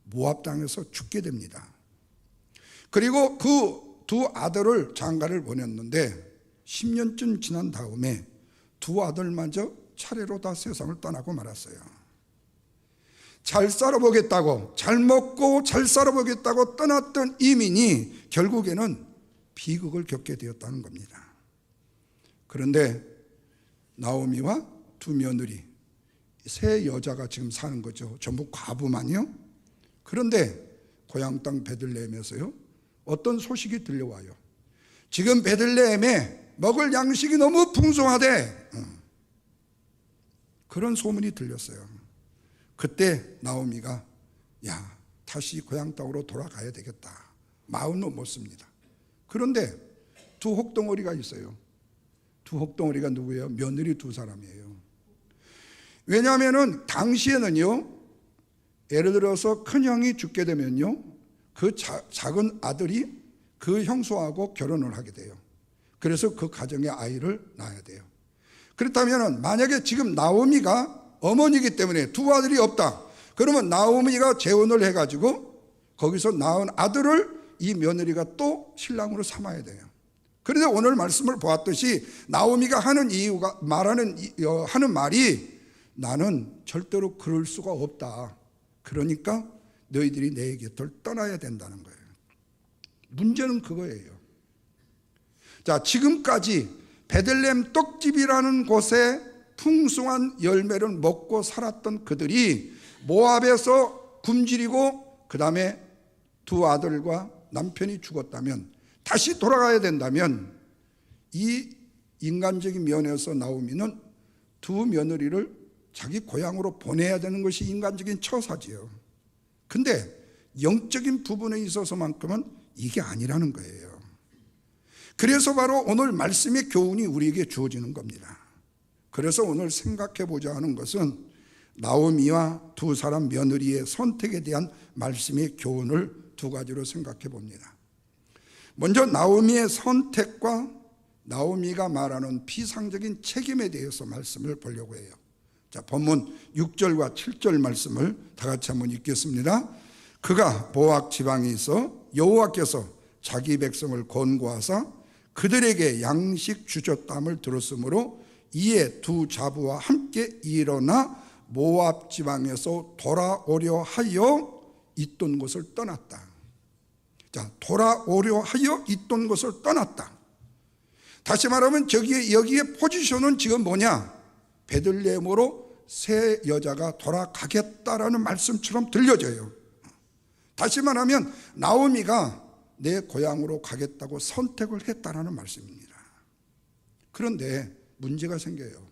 모압 땅에서 죽게 됩니다. 그리고 그 두 아들을 장가를 보냈는데 10년쯤 지난 다음에 두 아들마저 차례로 다 세상을 떠나고 말았어요. 잘 살아보겠다고, 잘 먹고 잘 살아보겠다고 떠났던 이민이 결국에는 비극을 겪게 되었다는 겁니다. 그런데 나오미와 두 며느리, 세 여자가 지금 사는 거죠. 전부 과부만요. 그런데 고향 땅 베들레헴에서요, 어떤 소식이 들려와요. 지금 베들레헴에 먹을 양식이 너무 풍성하대. 그런 소문이 들렸어요. 그때 나오미가 야, 다시 고향 땅으로 돌아가야 되겠다, 마음을 먹습니다. 그런데 두 혹덩어리가 있어요. 두 혹덩어리가 누구예요? 며느리 두 사람이에요. 왜냐하면 당시에는요, 예를 들어서 큰형이 죽게 되면요, 그 작은 아들이 그 형수하고 결혼을 하게 돼요. 그래서 그 가정에 아이를 낳아야 돼요. 그렇다면 만약에 지금 나오미가 어머니이기 때문에 두 아들이 없다, 그러면 나오미가 재혼을 해가지고 거기서 낳은 아들을 이 며느리가 또 신랑으로 삼아야 돼요. 그런데 오늘 말씀을 보았듯이 나오미가 하는 이유가 하는 말이 나는 절대로 그럴 수가 없다. 그러니까 너희들이 내 곁을 떠나야 된다는 거예요. 문제는 그거예요. 자, 지금까지 베들레헴 떡집이라는 곳에 풍성한 열매를 먹고 살았던 그들이 모압에서 굶주리고 그 다음에 두 아들과 남편이 죽었다면, 다시 돌아가야 된다면 이 인간적인 면에서 나오미는 두 며느리를 자기 고향으로 보내야 되는 것이 인간적인 처사지요. 근데 영적인 부분에 있어서만큼은 이게 아니라는 거예요. 그래서 바로 오늘 말씀의 교훈이 우리에게 주어지는 겁니다. 그래서 오늘 생각해 보자 하는 것은 나오미와 두 사람 며느리의 선택에 대한 말씀의 교훈을 두 가지로 생각해 봅니다. 먼저 나오미의 선택과 나오미가 말하는 비상적인 책임에 대해서 말씀을 보려고 해요. 자, 본문 6절과 7절 말씀을 다 같이 한번 읽겠습니다. 그가 모압 지방에 있어 여호와께서 자기 백성을 권고하사 그들에게 양식 주셨담을 들었으므로 이에 두 자부와 함께 일어나 모압 지방에서 돌아오려 하여 있던 곳을 떠났다. 자, 돌아오려 하여 있던 곳을 떠났다. 다시 말하면 여기에 포지션은 지금 뭐냐? 베들레헴으로 새 여자가 돌아가겠다라는 말씀처럼 들려져요. 다시 말하면 나오미가 내 고향으로 가겠다고 선택을 했다라는 말씀입니다. 그런데 문제가 생겨요.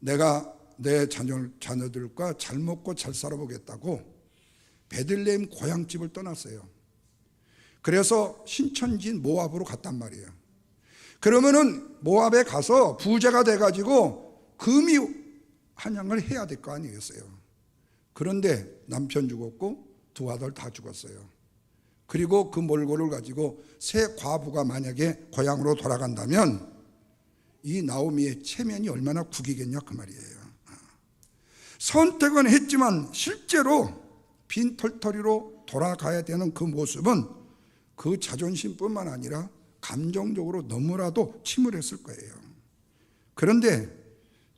내가 내 자녀들과 잘 먹고 잘 살아보겠다고 베들레헴 고향집을 떠났어요. 그래서 신천지인 모압으로 갔단 말이에요. 그러면은 모압에 가서 부자가 돼가지고 금이 환양을 해야 될 거 아니겠어요. 그런데 남편 죽었고 두 아들 다 죽었어요. 그리고 그 몰골을 가지고 새 과부가 만약에 고향으로 돌아간다면 이 나오미의 체면이 얼마나 구기겠냐 그 말이에요. 선택은 했지만 실제로 빈털터리로 돌아가야 되는 그 모습은 그 자존심뿐만 아니라 감정적으로 너무나도 침울했을 거예요. 그런데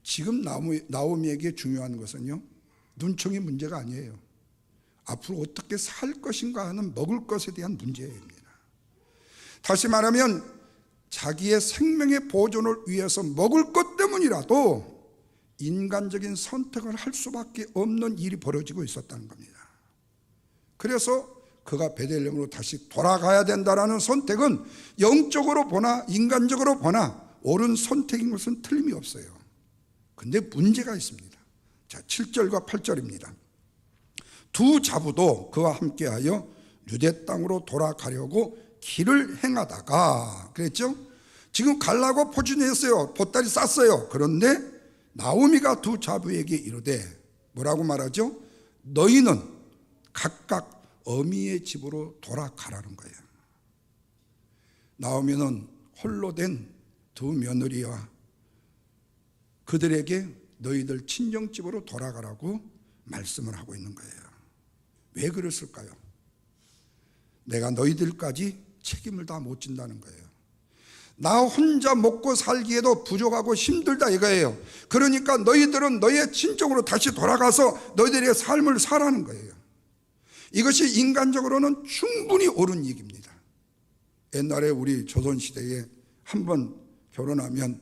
지금 나오미에게 중요한 것은요, 눈총이 문제가 아니에요. 앞으로 어떻게 살 것인가 하는 먹을 것에 대한 문제입니다. 다시 말하면 자기의 생명의 보존을 위해서 먹을 것 때문이라도 인간적인 선택을 할 수밖에 없는 일이 벌어지고 있었다는 겁니다. 그래서 그가 베들레헴으로 다시 돌아가야 된다라는 선택은 영적으로 보나 인간적으로 보나 옳은 선택인 것은 틀림이 없어요. 근데 문제가 있습니다. 자, 7절과 8절입니다. 두 자부도 그와 함께하여 유대 땅으로 돌아가려고 길을 행하다가 그랬죠? 지금 가려고 포진했어요. 보따리 쌌어요. 그런데 나오미가 두 자부에게 이르되 뭐라고 말하죠? 너희는 각각 어미의 집으로 돌아가라는 거예요. 나오미는 홀로 된 두 며느리와 그들에게 너희들 친정집으로 돌아가라고 말씀을 하고 있는 거예요. 왜 그랬을까요? 내가 너희들까지 책임을 다 못 진다는 거예요. 나 혼자 먹고 살기에도 부족하고 힘들다 이거예요. 그러니까 너희들은 너희의 친정으로 다시 돌아가서 너희들의 삶을 살라는 거예요. 이것이 인간적으로는 충분히 옳은 얘기입니다. 옛날에 우리 조선시대에 한번 결혼하면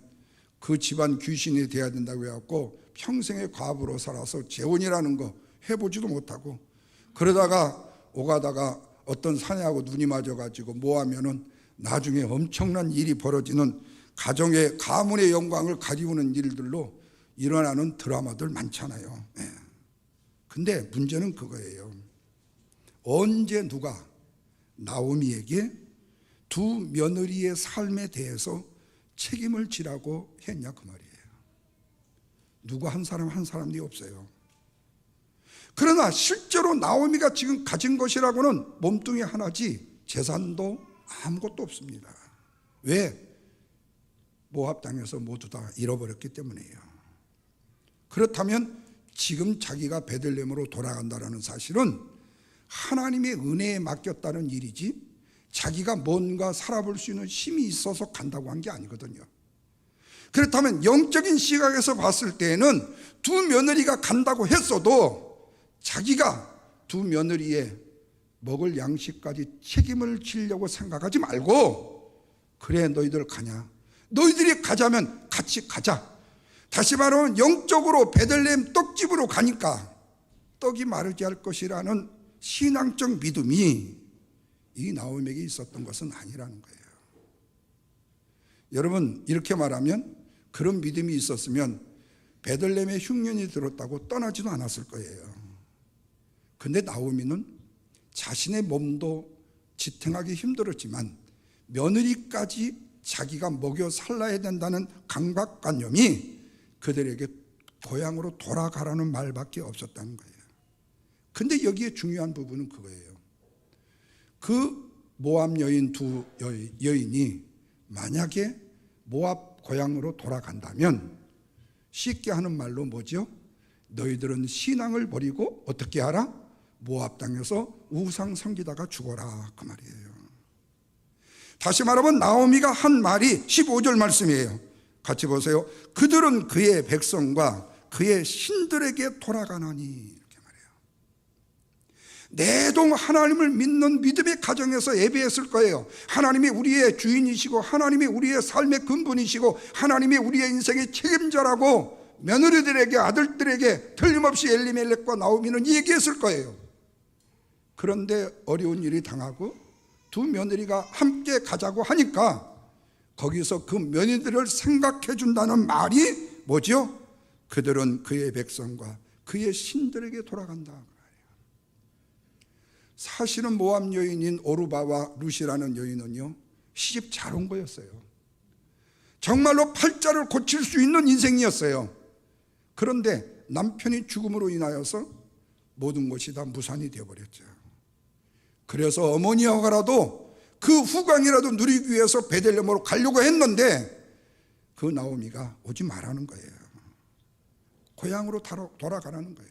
그 집안 귀신이 돼야 된다고 해갖고 평생의 과부로 살아서 재혼이라는 거 해보지도 못하고 그러다가 오가다가 어떤 사내하고 눈이 맞아가지고 뭐하면은 나중에 엄청난 일이 벌어지는 가정의 가문의 영광을 가리우는 일들로 일어나는 드라마들 많잖아요. 근데 문제는 그거예요. 언제 누가 나오미에게 두 며느리의 삶에 대해서 책임을 지라고 했냐 그 말이에요. 누구 한 사람이 없어요. 그러나 실제로 나오미가 지금 가진 것이라고는 몸뚱이 하나지 재산도 아무것도 없습니다. 왜? 모압 땅에서 모두 다 잃어버렸기 때문이에요. 그렇다면 지금 자기가 베들레헴으로 돌아간다는 사실은 하나님의 은혜에 맡겼다는 일이지 자기가 뭔가 살아볼 수 있는 힘이 있어서 간다고 한 게 아니거든요. 그렇다면 영적인 시각에서 봤을 때에는 두 며느리가 간다고 했어도 자기가 두 며느리의 먹을 양식까지 책임을 지려고 생각하지 말고 그래 너희들 가냐? 너희들이 가자면 같이 가자. 다시 말하면 영적으로 베들레헴 떡집으로 가니까 떡이 마르지 않을 것이라는 신앙적 믿음이 이 나오미에게 있었던 것은 아니라는 거예요. 여러분 이렇게 말하면 그런 믿음이 있었으면 베들레헴에 흉년이 들었다고 떠나지도 않았을 거예요. 근데 나오미는 자신의 몸도 지탱하기 힘들었지만 며느리까지 자기가 먹여 살라야 된다는 강박관념이 그들에게 고향으로 돌아가라는 말밖에 없었다는 거예요. 근데 여기에 중요한 부분은 그거예요. 그 모압 여인 두 여인이 만약에 모압 고향으로 돌아간다면 쉽게 하는 말로 뭐죠? 너희들은 신앙을 버리고 어떻게 하라? 모압 땅에서 우상 섬기다가 죽어라, 그 말이에요. 다시 말하면 나오미가 한 말이 15절 말씀이에요. 같이 보세요. 그들은 그의 백성과 그의 신들에게 돌아가나니, 이렇게 말해요. 내동 하나님을 믿는 믿음의 가정에서 예배했을 거예요. 하나님이 우리의 주인이시고 하나님이 우리의 삶의 근본이시고 하나님이 우리의 인생의 책임자라고 며느리들에게, 아들들에게 틀림없이 엘리멜렉과 나오미는 얘기했을 거예요. 그런데 어려운 일이 당하고 두 며느리가 함께 가자고 하니까 거기서 그 며느리들을 생각해 준다는 말이 뭐죠? 그들은 그의 백성과 그의 신들에게 돌아간다. 사실은 모압 여인인 오르바와 룻이라는 여인은요, 시집 잘 온 거였어요. 정말로 팔자를 고칠 수 있는 인생이었어요. 그런데 남편이 죽음으로 인하여서 모든 것이 다 무산이 되어버렸죠. 그래서 어머니하고라도 그 후광이라도 누리기 위해서 베들레헴으로 가려고 했는데 그 나오미가 오지 말라는 거예요. 고향으로 돌아가라는 거예요.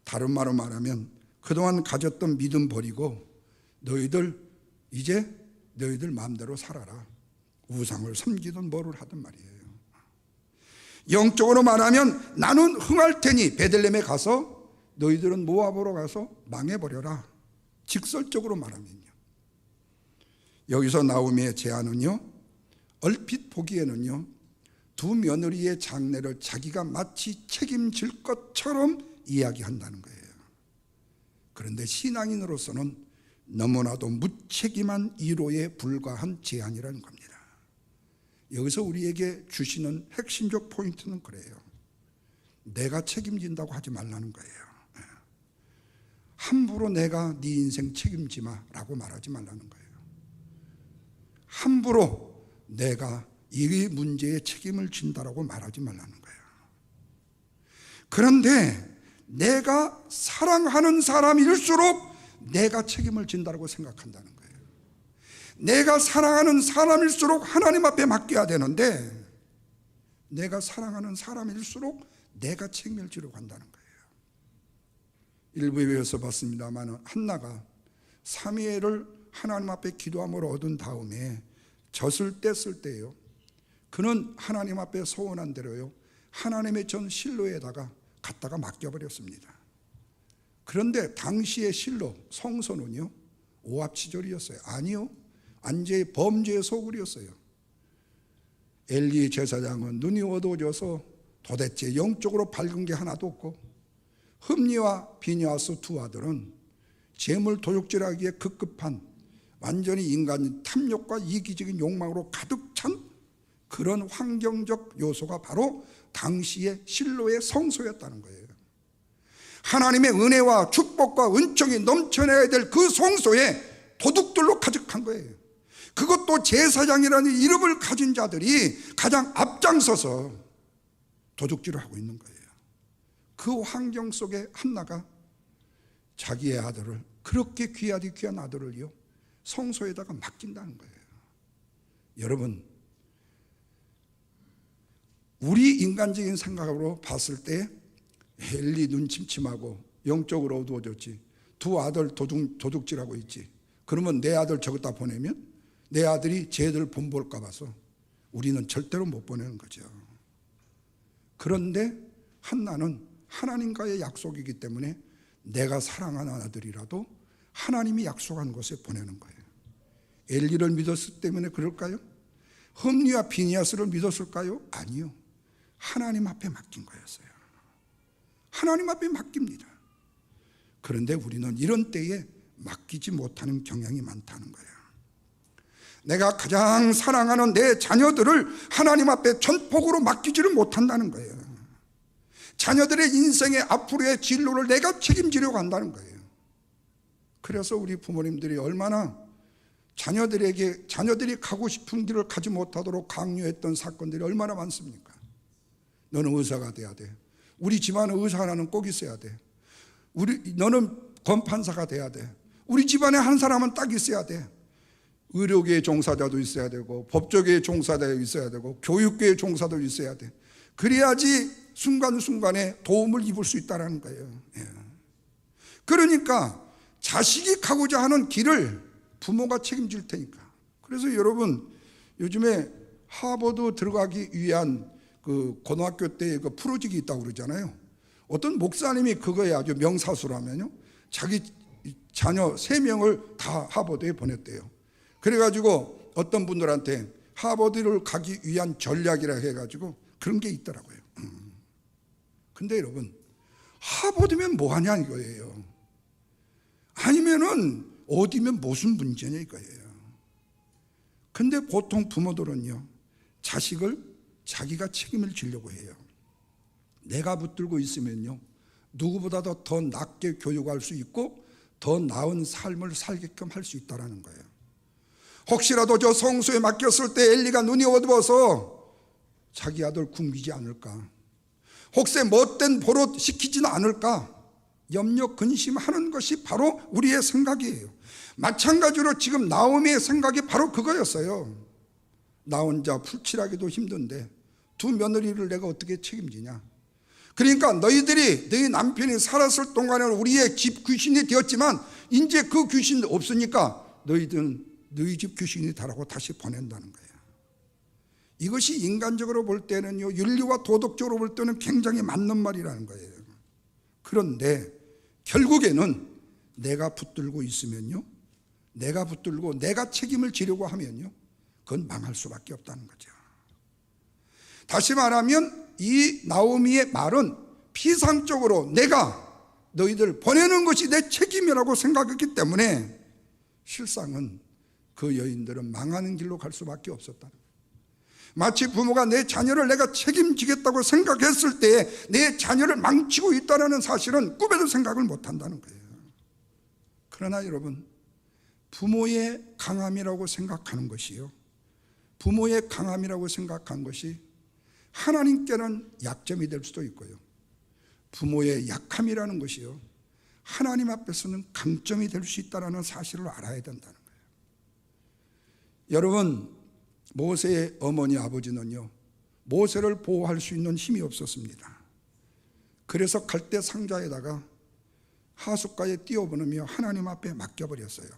다른 말로 말하면 그동안 가졌던 믿음 버리고 너희들 이제 너희들 마음대로 살아라. 우상을 섬기든 뭐를 하든 말이에요. 영적으로 말하면 나는 흥할 테니 베들레헴에 가서 너희들은 모압으로 가서 망해버려라. 직설적으로 말하면요. 여기서 나오미의 제안은요, 얼핏 보기에는요, 두 며느리의 장례를 자기가 마치 책임질 것처럼 이야기한다는 거예요. 그런데 신앙인으로서는 너무나도 무책임한 위로에 불과한 제안이라는 겁니다. 여기서 우리에게 주시는 핵심적 포인트는 그래요. 내가 책임진다고 하지 말라는 거예요. 함부로 내가 네 인생 책임지 마라고 말하지 말라는 거예요. 함부로 내가 이 문제에 책임을 진다라고 말하지 말라는 거예요. 그런데 내가 사랑하는 사람일수록 내가 책임을 진다라고 생각한다는 거예요. 내가 사랑하는 사람일수록 하나님 앞에 맡겨야 되는데 내가 사랑하는 사람일수록 내가 책임을 지려고 한다는 거예요. 일부에 외워서 봤습니다만 한나가 사무엘을 하나님 앞에 기도함으로 얻은 다음에 젖을 뗐을 때요, 그는 하나님 앞에 소원한 대로요, 하나님의 전 실로에다가 갖다가 맡겨버렸습니다. 그런데 당시의 실로 성소는요, 오합지졸이었어요. 아니요, 완전히 범죄의 소굴이었어요. 엘리 제사장은 눈이 어두워져서 도대체 영적으로 밝은 게 하나도 없고, 흠니와 비니아스 두 아들은 재물 도둑질하기에 급급한 완전히 인간 탐욕과 이기적인 욕망으로 가득 찬 그런 환경적 요소가 바로 당시의 실로의 성소였다는 거예요. 하나님의 은혜와 축복과 은총이 넘쳐나야 될 그 성소에 도둑들로 가득한 거예요. 그것도 제사장이라는 이름을 가진 자들이 가장 앞장서서 도둑질을 하고 있는 거예요. 그 환경 속에 한나가 자기의 아들을, 그렇게 귀하디 귀한 아들을요, 성소에다가 맡긴다는 거예요. 여러분, 우리 인간적인 생각으로 봤을 때 엘리 눈 침침하고 영적으로 어두워졌지, 두 아들 도둑질하고 있지, 그러면 내 아들 저기다 보내면 내 아들이 쟤들 본볼까 봐서 우리는 절대로 못 보내는 거죠. 그런데 한나는 하나님과의 약속이기 때문에 내가 사랑하는 아들이라도 하나님이 약속한 곳에 보내는 거예요. 엘리를 믿었기 때문에 그럴까요? 흠니와 비니아스를 믿었을까요? 아니요. 하나님 앞에 맡긴 거였어요. 하나님 앞에 맡깁니다. 그런데 우리는 이런 때에 맡기지 못하는 경향이 많다는 거예요. 내가 가장 사랑하는 내 자녀들을 하나님 앞에 전폭으로 맡기지를 못한다는 거예요. 자녀들의 인생의 앞으로의 진로를 내가 책임지려고 한다는 거예요. 그래서 우리 부모님들이 얼마나 자녀들이 가고 싶은 길을 가지 못하도록 강요했던 사건들이 얼마나 많습니까? 너는 의사가 돼야 돼. 우리 집안에 의사 하나는 꼭 있어야 돼. 너는 검판사가 돼야 돼. 우리 집안에 한 사람은 딱 있어야 돼. 의료계의 종사자도 있어야 되고 법조계의 종사자도 있어야 되고 교육계의 종사도 있어야 돼. 그래야지 순간순간에 도움을 입을 수 있다는 거예요. 예. 그러니까 자식이 가고자 하는 길을 부모가 책임질 테니까. 그래서 여러분 요즘에 하버드 들어가기 위한 그 고등학교 때의 그 프로젝트가 있다고 그러잖아요. 어떤 목사님이 그거에 아주 명사수라면요, 자기 자녀 3명을 다 하버드에 보냈대요. 그래가지고 어떤 분들한테 하버드를 가기 위한 전략이라 해가지고 그런 게 있더라고요. 근데 여러분, 하버드면 뭐하냐 이거예요. 아니면은 어디면 무슨 문제냐 이거예요. 근데 보통 부모들은요, 자식을 자기가 책임을 지려고 해요. 내가 붙들고 있으면요, 누구보다도 더 낫게 교육할 수 있고 더 나은 삶을 살게끔 할 수 있다는 거예요. 혹시라도 저 성소에 맡겼을 때 엘리가 눈이 어두워서 자기 아들 굶기지 않을까, 혹시 못된 버릇 시키지는 않을까 염려 근심하는 것이 바로 우리의 생각이에요. 마찬가지로 지금 나오미의 생각이 바로 그거였어요. 나 혼자 풀칠하기도 힘든데 두 며느리를 내가 어떻게 책임지냐. 그러니까 너희 남편이 살았을 동안에는 우리의 집 귀신이 되었지만 이제 그 귀신 없으니까 너희 집 귀신이 다라고 다시 보낸다는 거예요. 이것이 인간적으로 볼 때는요, 윤리와 도덕적으로 볼 때는 굉장히 맞는 말이라는 거예요. 그런데 결국에는 내가 붙들고 있으면요, 내가 붙들고 내가 책임을 지려고 하면요, 그건 망할 수밖에 없다는 거죠. 다시 말하면 이 나오미의 말은 피상적으로 내가 너희들 보내는 것이 내 책임이라고 생각했기 때문에 실상은 그 여인들은 망하는 길로 갈 수밖에 없었다는 거예요. 마치 부모가 내 자녀를 내가 책임지겠다고 생각했을 때 내 자녀를 망치고 있다는 사실은 꿈에도 생각을 못한다는 거예요. 그러나 여러분, 부모의 강함이라고 생각하는 것이요, 부모의 강함이라고 생각한 것이 하나님께는 약점이 될 수도 있고요, 부모의 약함이라는 것이요, 하나님 앞에서는 강점이 될 수 있다는 사실을 알아야 된다는 거예요. 여러분, 모세의 어머니 아버지는요, 모세를 보호할 수 있는 힘이 없었습니다. 그래서 갈대 상자에다가 하숫가에 띄워보내며 하나님 앞에 맡겨버렸어요.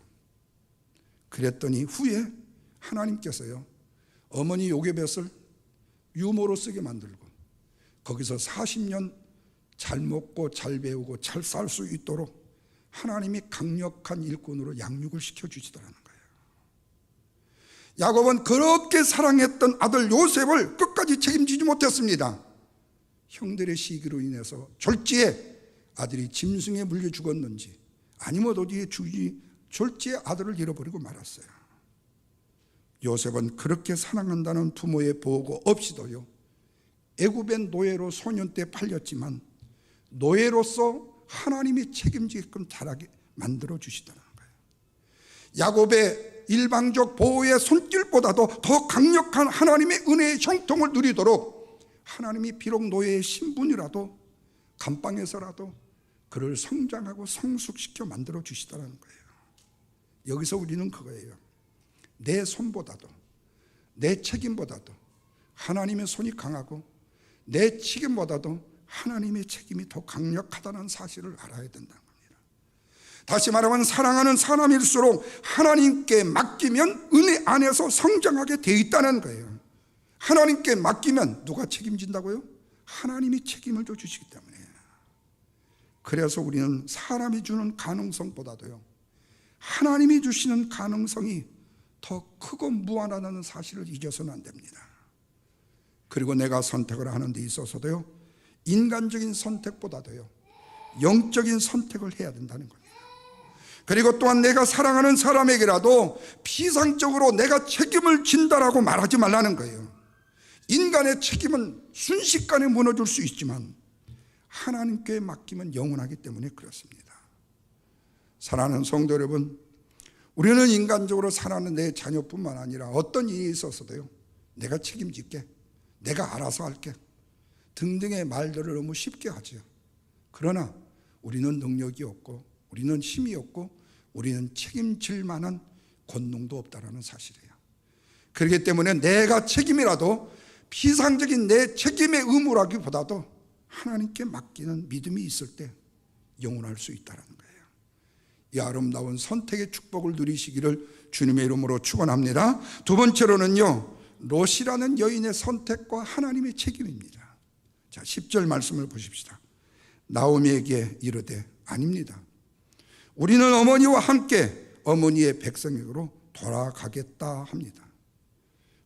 그랬더니 후에 하나님께서요, 어머니 요괴뱃을 유모로 쓰게 만들고 거기서 40년 잘 먹고 잘 배우고 잘 살 수 있도록 하나님이 강력한 일꾼으로 양육을 시켜주시더라는 거예요. 야곱은 그렇게 사랑했던 아들 요셉을 끝까지 책임지지 못했습니다. 형들의 시기로 인해서 졸지에 아들이 짐승에 물려 죽었는지 아니면 어디에 졸지에 아들을 잃어버리고 말았어요. 요셉은 그렇게 사랑한다는 부모의 보호 없이도요, 애굽의 노예로 소년 때 팔렸지만 노예로서 하나님이 책임지게끔 자라게 만들어 주시더라는 거예요. 야곱의 일방적 보호의 손길보다도 더 강력한 하나님의 은혜의 형통을 누리도록 하나님이 비록 노예의 신분이라도 감방에서라도 그를 성장하고 성숙시켜 만들어 주시더라는 거예요. 여기서 우리는 그거예요. 내 손보다도 내 책임보다도 하나님의 손이 강하고 내 책임보다도 하나님의 책임이 더 강력하다는 사실을 알아야 된다는 겁니다. 다시 말하면 사랑하는 사람일수록 하나님께 맡기면 은혜 안에서 성장하게 돼 있다는 거예요. 하나님께 맡기면 누가 책임진다고요? 하나님이 책임을 줘 주시기 때문에. 그래서 우리는 사람이 주는 가능성보다도요, 하나님이 주시는 가능성이 더 크고 무한하다는 사실을 잊어서는 안 됩니다. 그리고 내가 선택을 하는 데 있어서도요, 인간적인 선택보다도요, 영적인 선택을 해야 된다는 겁니다. 그리고 또한 내가 사랑하는 사람에게라도 피상적으로 내가 책임을 진다라고 말하지 말라는 거예요. 인간의 책임은 순식간에 무너질 수 있지만 하나님께 맡기면 영원하기 때문에 그렇습니다. 사랑하는 성도 여러분, 우리는 인간적으로 살아가는 내 자녀뿐만 아니라 어떤 일이 있어서도요, 내가 책임질게, 내가 알아서 할게 등등의 말들을 너무 쉽게 하죠. 그러나 우리는 능력이 없고 우리는 힘이 없고 우리는 책임질 만한 권능도 없다라는 사실이에요. 그렇기 때문에 내가 책임이라도 비상적인 내 책임의 의무라기보다도 하나님께 맡기는 믿음이 있을 때 영원할 수 있다는 거예요. 이 아름다운 선택의 축복을 누리시기를 주님의 이름으로 축원합니다. 두 번째로는요, 롯이라는 여인의 선택과 하나님의 책임입니다. 자, 10절 말씀을 보십시다. 나오미에게 이르되 아닙니다. 우리는 어머니와 함께 어머니의 백성에게로 돌아가겠다 합니다.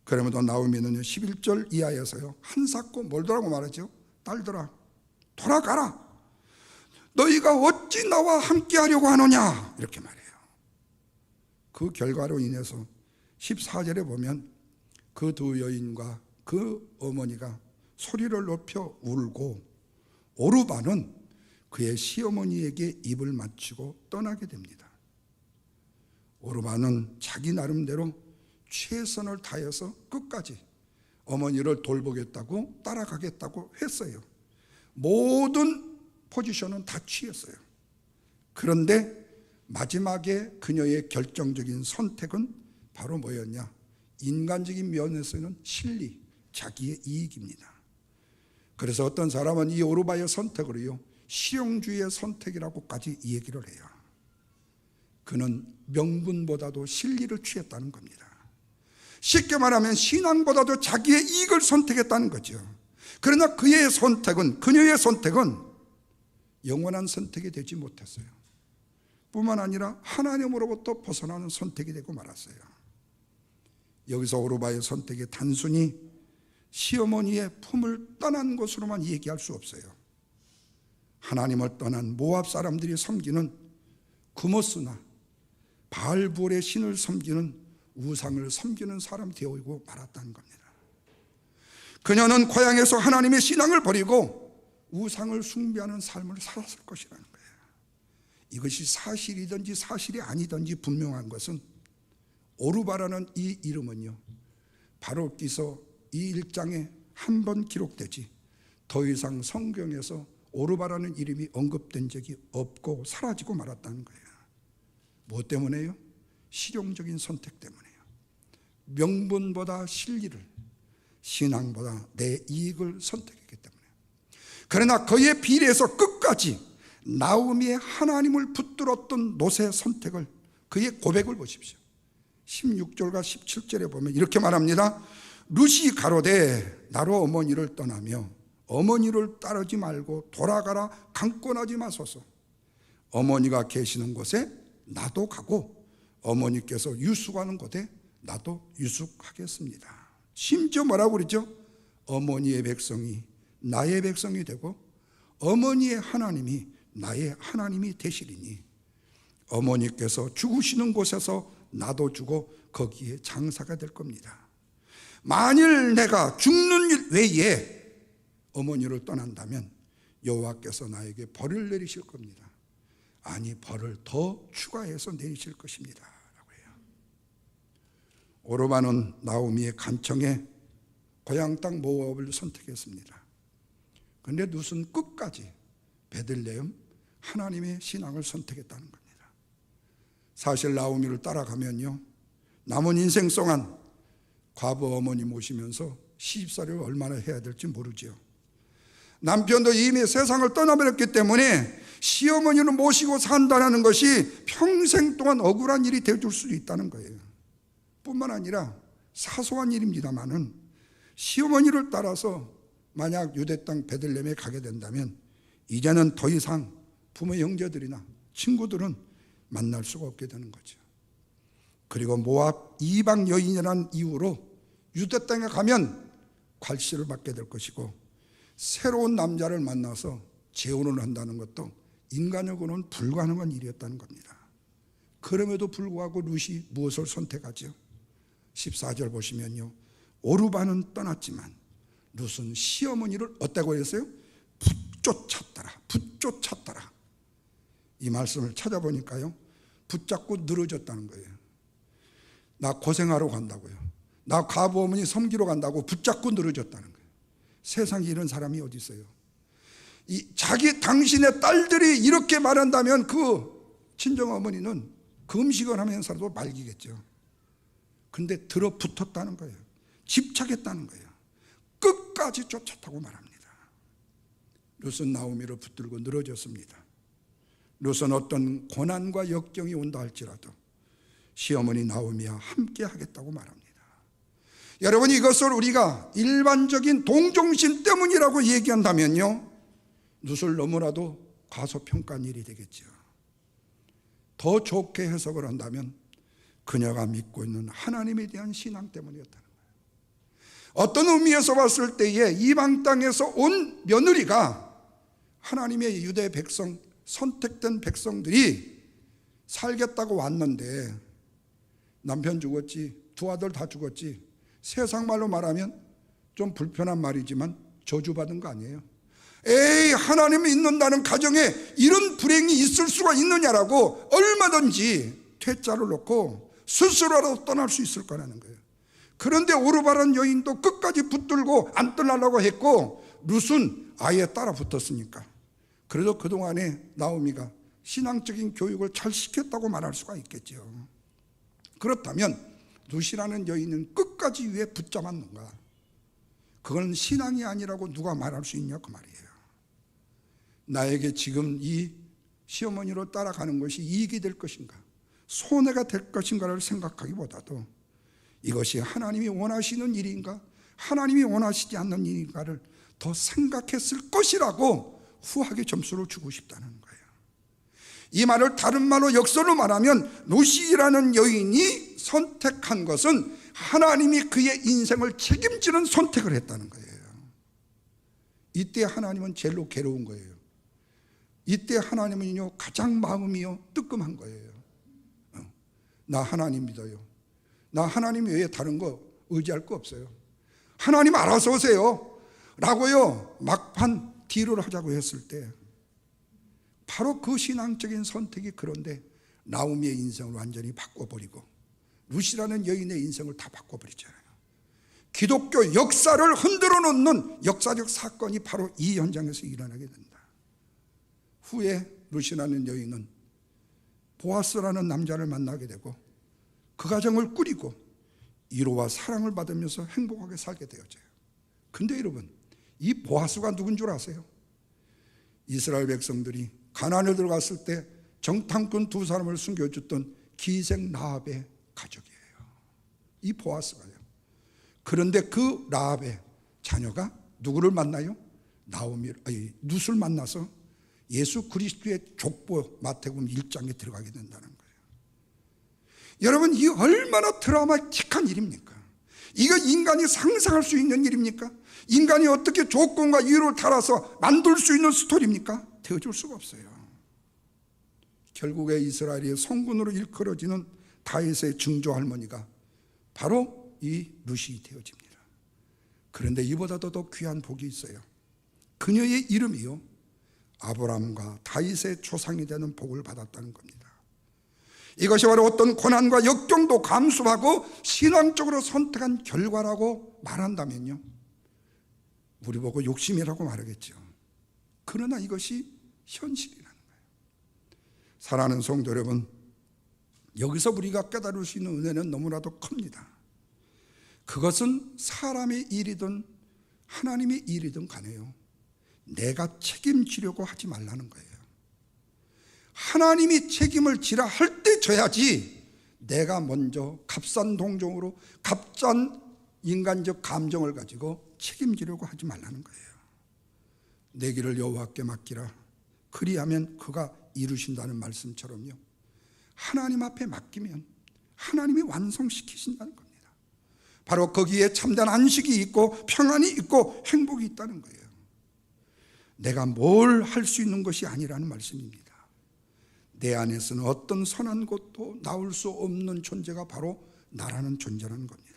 그러면도 나오미는 11절 이하에서요, 한사코 몰더라고 말하죠. 딸들아, 돌아가라. 너희가 어찌 나와 함께 하려고 하느냐, 이렇게 말해요. 그 결과로 인해서 14절에 보면 그 두 여인과 그 어머니가 소리를 높여 울고 오르바는 그의 시어머니에게 입을 맞추고 떠나게 됩니다. 오르바는 자기 나름대로 최선을 다해서 끝까지 어머니를 돌보겠다고 따라가겠다고 했어요. 모든 포지션은 다 취했어요. 그런데 마지막에 그녀의 결정적인 선택은 바로 뭐였냐? 인간적인 면에서는 실리, 자기의 이익입니다. 그래서 어떤 사람은 이 오르바의 선택으로요, 실용주의의 선택이라고까지 얘기를 해요. 그는 명분보다도 실리를 취했다는 겁니다. 쉽게 말하면 신앙보다도 자기의 이익을 선택했다는 거죠. 그러나 그의 선택은, 그녀의 선택은 영원한 선택이 되지 못했어요. 뿐만 아니라 하나님으로부터 벗어나는 선택이 되고 말았어요. 여기서 오르바의 선택이 단순히 시어머니의 품을 떠난 것으로만 얘기할 수 없어요. 하나님을 떠난 모압 사람들이 섬기는 구모스나 바알부올의 신을 섬기는 우상을 섬기는 사람이 되어오고 말았다는 겁니다. 그녀는 고향에서 하나님의 신앙을 버리고 우상을 숭배하는 삶을 살았을 것이라는 거예요. 이것이 사실이든지 사실이 아니든지 분명한 것은 오르바라는 이 이름은요, 바로기서 이 1장에 한 번 기록되지 더 이상 성경에서 오르바라는 이름이 언급된 적이 없고 사라지고 말았다는 거예요. 무엇 때문에요? 실용적인 선택 때문에요. 명분보다 실리를, 신앙보다 내 이익을 선택했기 때문에. 그러나 그의 비례에서 끝까지 나오미의 하나님을 붙들었던 롯의 선택을, 그의 고백을 보십시오. 16절과 17절에 보면 이렇게 말합니다. 룻이 가로되 나로 어머니를 떠나며 어머니를 따르지 말고 돌아가라, 강권하지 마소서. 어머니가 계시는 곳에 나도 가고 어머니께서 유숙하는 곳에 나도 유숙하겠습니다. 심지어 뭐라고 그러죠? 어머니의 백성이 나의 백성이 되고 어머니의 하나님이 나의 하나님이 되시리니 어머니께서 죽으시는 곳에서 나도 죽어 거기에 장사가 될 겁니다. 만일 내가 죽는 일 외에 어머니를 떠난다면 여호와께서 나에게 벌을 내리실 겁니다. 아니, 벌을 더 추가해서 내리실 것입니다 라고 해요. 오르바는 나오미의 간청에 고향 땅 모압을 선택했습니다. 그런데 룻은 끝까지 베들레헴 하나님의 신앙을 선택했다는 겁니다. 사실 나오미를 따라가면요, 남은 인생 동안 과부 어머니 모시면서 시집살이를 얼마나 해야 될지 모르죠. 남편도 이미 세상을 떠나버렸기 때문에 시어머니를 모시고 산다는 것이 평생 동안 억울한 일이 되어줄 수도 있다는 거예요. 뿐만 아니라 사소한 일입니다마는 시어머니를 따라서 만약 유대 땅 베들레헴에 가게 된다면 이제는 더 이상 부모 형제들이나 친구들은 만날 수가 없게 되는 거죠. 그리고 모압 이방 여인이라는 이유로 유대 땅에 가면 괄시를 받게 될 것이고 새로운 남자를 만나서 재혼을 한다는 것도 인간적으로는 불가능한 일이었다는 겁니다. 그럼에도 불구하고 룻이 무엇을 선택하죠? 14절 보시면요, 오르바는 떠났지만 룻은 시어머니를 어떻게 했어요? 붙쫓았더라. 이 말씀을 찾아보니까요, 붙잡고 늘어졌다는 거예요. 나 고생하러 간다고요, 나 과부 어머니 섬기러 간다고 붙잡고 늘어졌다는 거예요. 세상에 이런 사람이 어디 있어요? 당신의 딸들이 이렇게 말한다면 그 친정 어머니는 금식을 하면서도 말기겠죠. 근데 들어붙었다는 거예요. 집착했다는 거예요. 끝까지 쫓았다고 말합니다. 룻은 나오미를 붙들고 늘어졌습니다. 룻은 어떤 고난과 역경이 온다 할지라도 시어머니 나오미와 함께 하겠다고 말합니다. 여러분, 이것을 우리가 일반적인 동정심 때문이라고 얘기한다면요, 룻을 너무나도 과소평가한 일이 되겠죠. 더 좋게 해석을 한다면 그녀가 믿고 있는 하나님에 대한 신앙 때문이었다는 거예요. 어떤 의미에서 봤을 때에 이방 땅에서 온 며느리가 하나님의 유대 백성, 선택된 백성들이 살겠다고 왔는데 남편 죽었지, 두 아들 다 죽었지, 세상 말로 말하면 좀 불편한 말이지만 저주받은 거 아니에요? 에이, 하나님 믿는다는 가정에 이런 불행이 있을 수가 있느냐라고 얼마든지 퇴짜를 놓고 스스로라도 떠날 수 있을 거라는 거예요. 그런데 오르바란 여인도 끝까지 붙들고 안 떠나려고 했고 룻은 아예 따라 붙었으니까, 그래도 그동안에 나오미가 신앙적인 교육을 잘 시켰다고 말할 수가 있겠죠. 그렇다면 룻이라는 여인은 끝까지 왜 붙잡았는가? 그건 신앙이 아니라고 누가 말할 수 있냐 그 말이에요. 나에게 지금 이 시어머니로 따라가는 것이 이익이 될 것인가, 손해가 될 것인가를 생각하기보다도 이것이 하나님이 원하시는 일인가, 하나님이 원하시지 않는 일인가를 더 생각했을 것이라고 후하게 점수를 주고 싶다는 거예요. 이 말을 다른 말로 역설로 말하면 룻이라는 여인이 선택한 것은 하나님이 그의 인생을 책임지는 선택을 했다는 거예요. 이때 하나님은 제일로 괴로운 거예요. 이때 하나님은요 가장 마음이요 뜨끔한 거예요. 나 하나님 믿어요. 나 하나님 외에 다른 거 의지할 거 없어요. 하나님 알아서 오세요 라고요 막판 딜을 하자고 했을 때 바로 그 신앙적인 선택이, 그런데 나오미의 인생을 완전히 바꿔버리고 룻이라는 여인의 인생을 다 바꿔버리잖아요. 기독교 역사를 흔들어 놓는 역사적 사건이 바로 이 현장에서 일어나게 된다. 후에 룻이라는 여인은 보아스라는 남자를 만나게 되고 그 가정을 꾸리고 위로와 사랑을 받으면서 행복하게 살게 되어져요. 근데 여러분, 이 보아스가 누군 줄 아세요? 이스라엘 백성들이 가나안에 들어갔을 때 정탐꾼 두 사람을 숨겨줬던 기생 라합의 가족이에요. 이 보아스가요. 그런데 그 라합의 자녀가 누구를 만나요? 룻을 만나서 예수 그리스도의 족보 마태복음 1장에 들어가게 된다는 거예요. 여러분, 이 얼마나 드라마틱한 일입니까? 이거 인간이 상상할 수 있는 일입니까? 인간이 어떻게 조건과 이유를 따라서 만들 수 있는 스토리입니까? 되어줄 수가 없어요. 결국에 이스라엘의 성군으로 일컬어지는 다윗의 증조 할머니가 바로 이 룻이 되어집니다. 그런데 이보다도 더 귀한 복이 있어요. 그녀의 이름이요 아브라함과 다윗의 조상이 되는 복을 받았다는 겁니다. 이것이 바로 어떤 고난과 역경도 감수하고 신앙적으로 선택한 결과라고 말한다면요, 우리 보고 욕심이라고 말하겠죠. 그러나 이것이 현실이라는 거예요. 사랑하는 성도 여러분, 여기서 우리가 깨달을 수 있는 은혜는 너무나도 큽니다. 그것은 사람의 일이든 하나님의 일이든 간에요, 내가 책임지려고 하지 말라는 거예요. 하나님이 책임을 지라 할 때 져야지 내가 먼저 값싼 동정으로 값싼 인간적 감정을 가지고 책임지려고 하지 말라는 거예요. 내 길을 여호와께 맡기라, 그리하면 그가 이루신다는 말씀처럼요, 하나님 앞에 맡기면 하나님이 완성시키신다는 겁니다. 바로 거기에 참된 안식이 있고 평안이 있고 행복이 있다는 거예요. 내가 뭘 할 수 있는 것이 아니라는 말씀입니다. 내 안에서는 어떤 선한 것도 나올 수 없는 존재가 바로 나라는 존재라는 겁니다.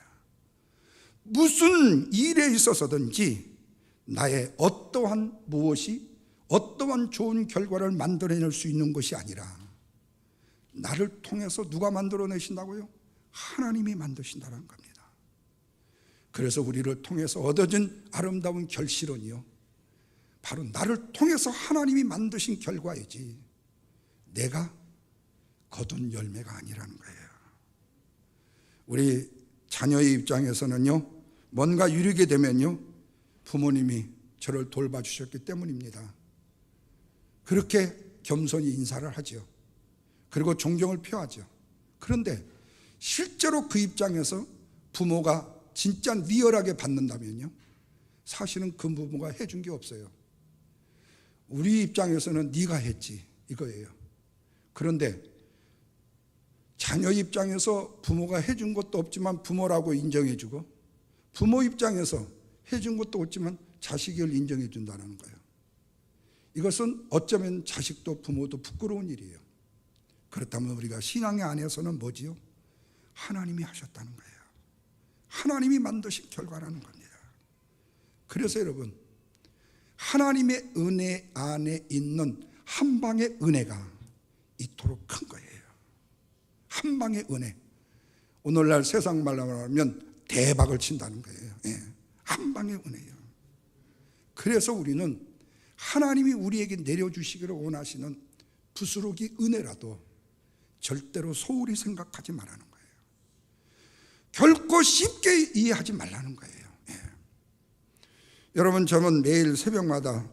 무슨 일에 있어서든지 나의 어떠한 무엇이 어떠한 좋은 결과를 만들어낼 수 있는 것이 아니라 나를 통해서 누가 만들어내신다고요? 하나님이 만드신다는 겁니다. 그래서 우리를 통해서 얻어진 아름다운 결실은요, 바로 나를 통해서 하나님이 만드신 결과이지 내가 거둔 열매가 아니라는 거예요. 우리 자녀의 입장에서는요, 뭔가 이루게 되면요, 부모님이 저를 돌봐주셨기 때문입니다. 그렇게 겸손히 인사를 하죠. 그리고 존경을 표하죠. 그런데 실제로 그 입장에서 부모가 진짜 리얼하게 받는다면요, 사실은 그 부모가 해준 게 없어요. 우리 입장에서는 네가 했지 이거예요. 그런데 자녀 입장에서 부모가 해준 것도 없지만 부모라고 인정해주고, 부모 입장에서 해준 것도 없지만 자식을 인정해 준다는 거예요. 이것은 어쩌면 자식도 부모도 부끄러운 일이에요. 그렇다면 우리가 신앙의 안에서는 뭐지요? 하나님이 하셨다는 거예요. 하나님이 만드신 결과라는 겁니다. 그래서 여러분, 하나님의 은혜 안에 있는 한 방의 은혜가 이토록 큰 거예요. 한 방의 은혜. 오늘날 세상 말로 하면 대박을 친다는 거예요. 예. 한 방의 은혜예요. 그래서 우리는 하나님이 우리에게 내려주시기를 원하시는 부스러기 은혜라도 절대로 소홀히 생각하지 말라는 거예요. 결코 쉽게 이해하지 말라는 거예요. 예. 여러분, 저는 매일 새벽마다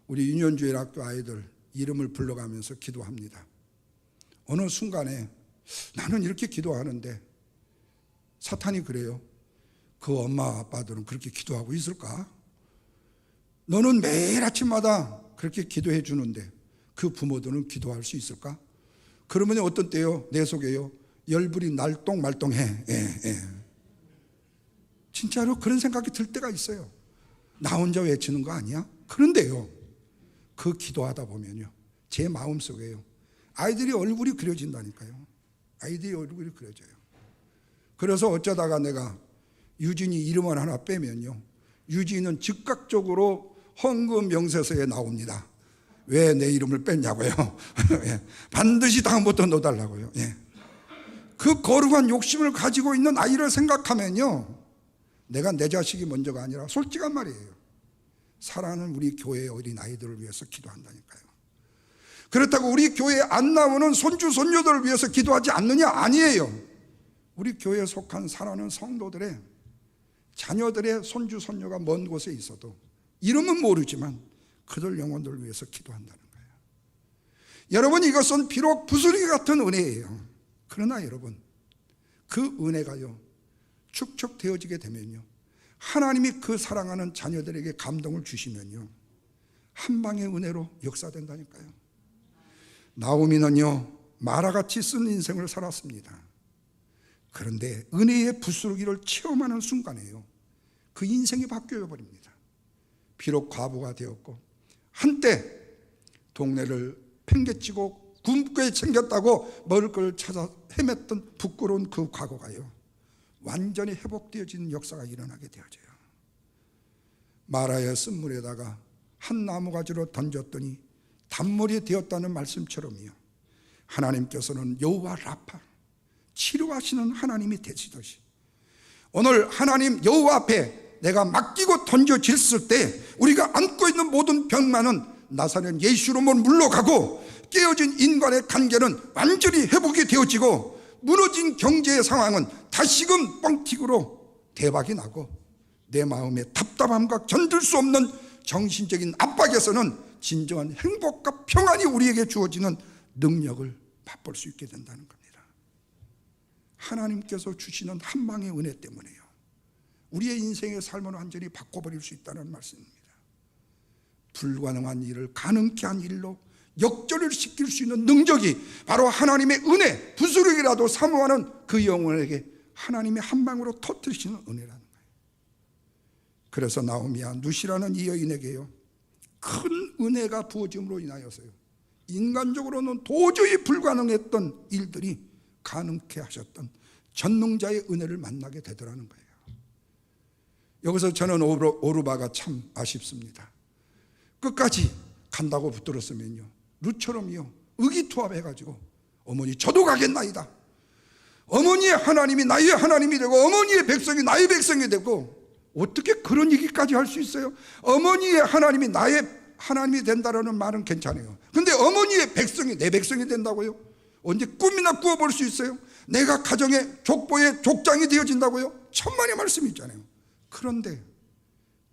우리 유년주일학교 아이들 이름을 불러가면서 기도합니다. 어느 순간에 나는 이렇게 기도하는데 사탄이 그래요. 그 엄마 아빠들은 그렇게 기도하고 있을까? 너는 매일 아침마다 그렇게 기도해 주는데 그 부모들은 기도할 수 있을까? 그러면 어떤 때요? 내 속에요, 열불이 날똥말똥해. 진짜로 그런 생각이 들 때가 있어요. 나 혼자 외치는 거 아니야? 그런데요, 그 기도하다 보면요, 제 마음속에요, 아이들이 얼굴이 그려진다니까요. 아이들이 얼굴이 그려져요. 그래서 어쩌다가 내가 유진이 이름을 하나 빼면요, 유진은 즉각적으로 헌금 명세서에 나옵니다. 왜 내 이름을 뺐냐고요. 예. 반드시 다음부터 넣어달라고요. 예. 그 거룩한 욕심을 가지고 있는 아이를 생각하면요, 내가 내 자식이 먼저가 아니라 솔직한 말이에요, 사랑하는 우리 교회의 어린 아이들을 위해서 기도한다니까요. 그렇다고 우리 교회에 안 나오는 손주 손녀들을 위해서 기도하지 않느냐? 아니에요. 우리 교회에 속한 사랑하는 성도들의 자녀들의 손주 손녀가 먼 곳에 있어도 이름은 모르지만 그들 영혼들을 위해서 기도한다는 거예요. 여러분, 이것은 비록 부스러기 같은 은혜예요. 그러나 여러분, 그 은혜가요, 축적되어지게 되면요, 하나님이 그 사랑하는 자녀들에게 감동을 주시면요, 한 방의 은혜로 역사된다니까요. 나오미는요, 마라같이 쓴 인생을 살았습니다. 그런데 은혜의 부스러기를 체험하는 순간에요, 그 인생이 바뀌어 버립니다. 비록 과부가 되었고 한때 동네를 팽개치고 굶게 챙겼다고 먹을 걸 찾아 헤맸던 부끄러운 그 과거가요, 완전히 회복되어지는 역사가 일어나게 되어져요. 마라의 쓴물에다가 한 나무가지로 던졌더니 단물이 되었다는 말씀처럼요, 하나님께서는 여호와 라파, 치료하시는 하나님이 되시듯이 오늘 하나님 여호와 앞에 내가 맡기고 던져졌을 때 우리가 안고 있는 모든 병만은 나사렛 예수로만 물러가고, 깨어진 인간의 관계는 완전히 회복이 되어지고, 무너진 경제의 상황은 다시금 뻥튀기로 대박이 나고, 내 마음의 답답함과 견딜 수 없는 정신적인 압박에서는 진정한 행복과 평안이 우리에게 주어지는 능력을 맛볼 수 있게 된다는 겁니다. 하나님께서 주시는 한 방의 은혜 때문에요, 우리의 인생의 삶을 완전히 바꿔버릴 수 있다는 말씀입니다. 불가능한 일을 가능케 한 일로 역전을 시킬 수 있는 능력이 바로 하나님의 은혜, 부스러기라도 사모하는 그 영혼에게 하나님의 한 방으로 터뜨리시는 은혜라는 거예요. 그래서 나오미와 누시라는 이 여인에게요, 큰 은혜가 부어짐으로 인하여서요, 인간적으로는 도저히 불가능했던 일들이 가능케 하셨던 전능자의 은혜를 만나게 되더라는 거예요. 여기서 저는 오르바가 참 아쉽습니다. 끝까지 간다고 붙들었으면요, 룻처럼요, 의기투합해가지고 어머니 저도 가겠나이다, 어머니의 하나님이 나의 하나님이 되고 어머니의 백성이 나의 백성이 되고, 어떻게 그런 얘기까지 할 수 있어요? 어머니의 하나님이 나의 하나님이 된다라는 말은 괜찮아요. 근데 어머니의 백성이 내 백성이 된다고요? 언제 꿈이나 꾸어볼 수 있어요? 내가 가정의 족보의 족장이 되어진다고요? 천만의 말씀이 있잖아요. 그런데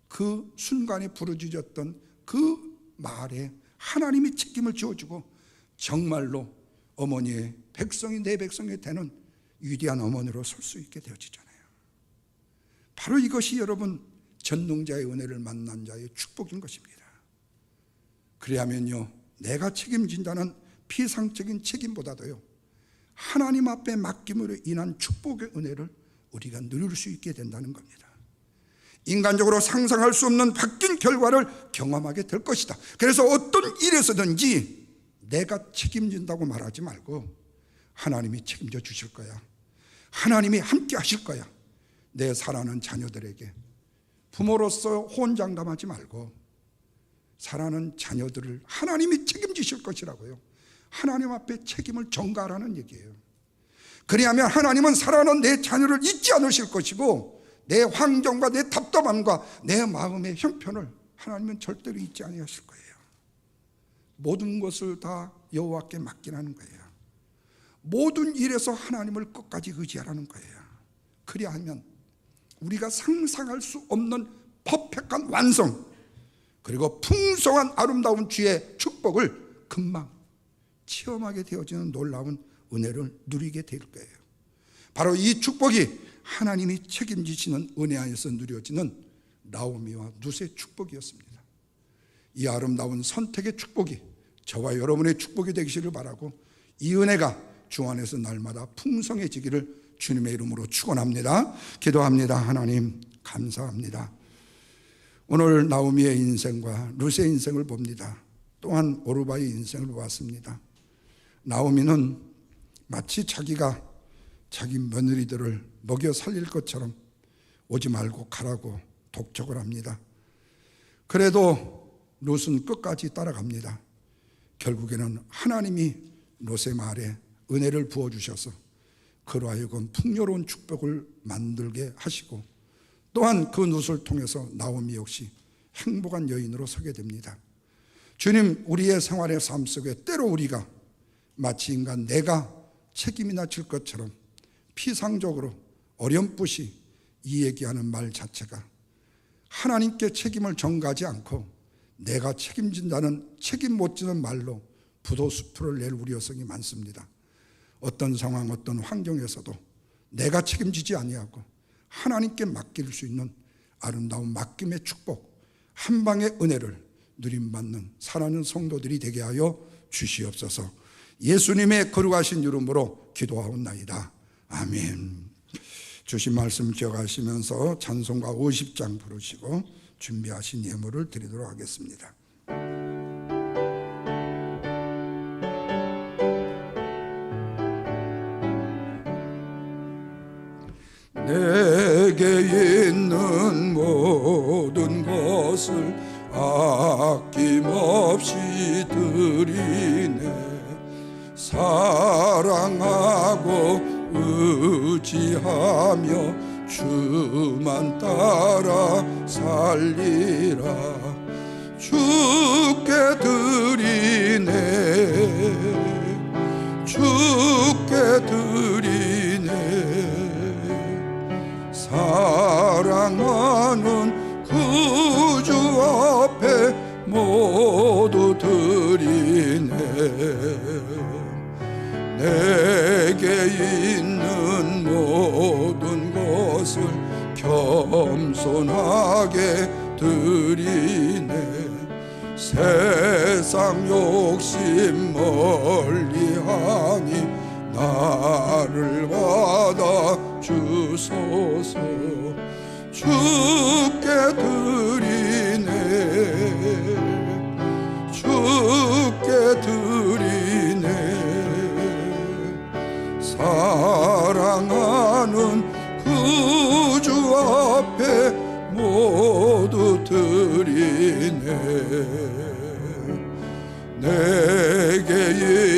그 순간에 부르짖었던 그 말에 하나님이 책임을 지어주고 정말로 어머니의 백성이 내 백성이 되는 위대한 어머니로 설 수 있게 되어지잖아요. 바로 이것이 여러분 전능자의 은혜를 만난 자의 축복인 것입니다. 그래야면요, 내가 책임진다는 피상적인 책임보다도요, 하나님 앞에 맡김으로 인한 축복의 은혜를 우리가 누릴 수 있게 된다는 겁니다. 인간적으로 상상할 수 없는 바뀐 결과를 경험하게 될 것이다. 그래서 어떤 일에서든지 내가 책임진다고 말하지 말고 하나님이 책임져 주실 거야, 하나님이 함께 하실 거야. 내 사랑하는 자녀들에게 부모로서 혼장담하지 말고 사랑하는 자녀들을 하나님이 책임지실 것이라고요. 하나님 앞에 책임을 전가하라는 얘기예요. 그리하면 하나님은 사랑하는 내 자녀를 잊지 않으실 것이고 내 환경과 내 답답함과 내 마음의 형편을 하나님은 절대로 잊지 아니하실 거예요. 모든 것을 다 여호와께 맡기라는 거예요. 모든 일에서 하나님을 끝까지 의지하라는 거예요. 그리하면 우리가 상상할 수 없는 퍼펙트한 완성, 그리고 풍성한 아름다운 주의 축복을 금방 체험하게 되어지는 놀라운 은혜를 누리게 될 거예요. 바로 이 축복이 하나님이 책임지시는 은혜 안에서 누려지는 나오미와 룻의 축복이었습니다. 이 아름다운 선택의 축복이 저와 여러분의 축복이 되기를 바라고 이 은혜가 주 안에서 날마다 풍성해지기를 주님의 이름으로 축원합니다. 기도합니다. 하나님 감사합니다. 오늘 나오미의 인생과 룻의 인생을 봅니다. 또한 오르바의 인생을 보았습니다. 나오미는 마치 자기가 자기 며느리들을 먹여 살릴 것처럼 오지 말고 가라고 독촉을 합니다. 그래도 룻은 끝까지 따라갑니다. 결국에는 하나님이 룻의 말에 은혜를 부어주셔서 그로 하여금 풍요로운 축복을 만들게 하시고 또한 그 룻을 통해서 나오미 역시 행복한 여인으로 서게 됩니다. 주님, 우리의 생활의 삶 속에 때로 우리가 마치 인간 내가 책임이나 질 것처럼 피상적으로 어렴풋이 이 얘기하는 말 자체가 하나님께 책임을 전가하지 않고 내가 책임진다는 책임 못 지는 말로 부도수풀을 낼 우리 여성이 많습니다. 어떤 상황, 어떤 환경에서도 내가 책임지지 아니하고 하나님께 맡길 수 있는 아름다운 맡김의 축복, 한 방의 은혜를 누림받는 사랑하는 성도들이 되게 하여 주시옵소서. 예수님의 거룩하신 이름으로 기도하옵나이다. 아멘. 주신 말씀 기억하시면서 찬송가 50장 부르시고 준비하신 예물을 드리도록 하겠습니다. 내게 있는 모든 것을 아낌없이 드리네. 사랑하고 의지하며 주만 따라 살리라. 주께 드리네, 주께 드리네. 사랑하는 구주 앞에 모두 드리네. 내게 있는 모든 것을 겸손하게 드리네. 세상 욕심 멀리하니 나를 받아 주소서. 주께 드리네, 주께 드리네. 사랑하는 구주 앞에 모두 드리네. 내게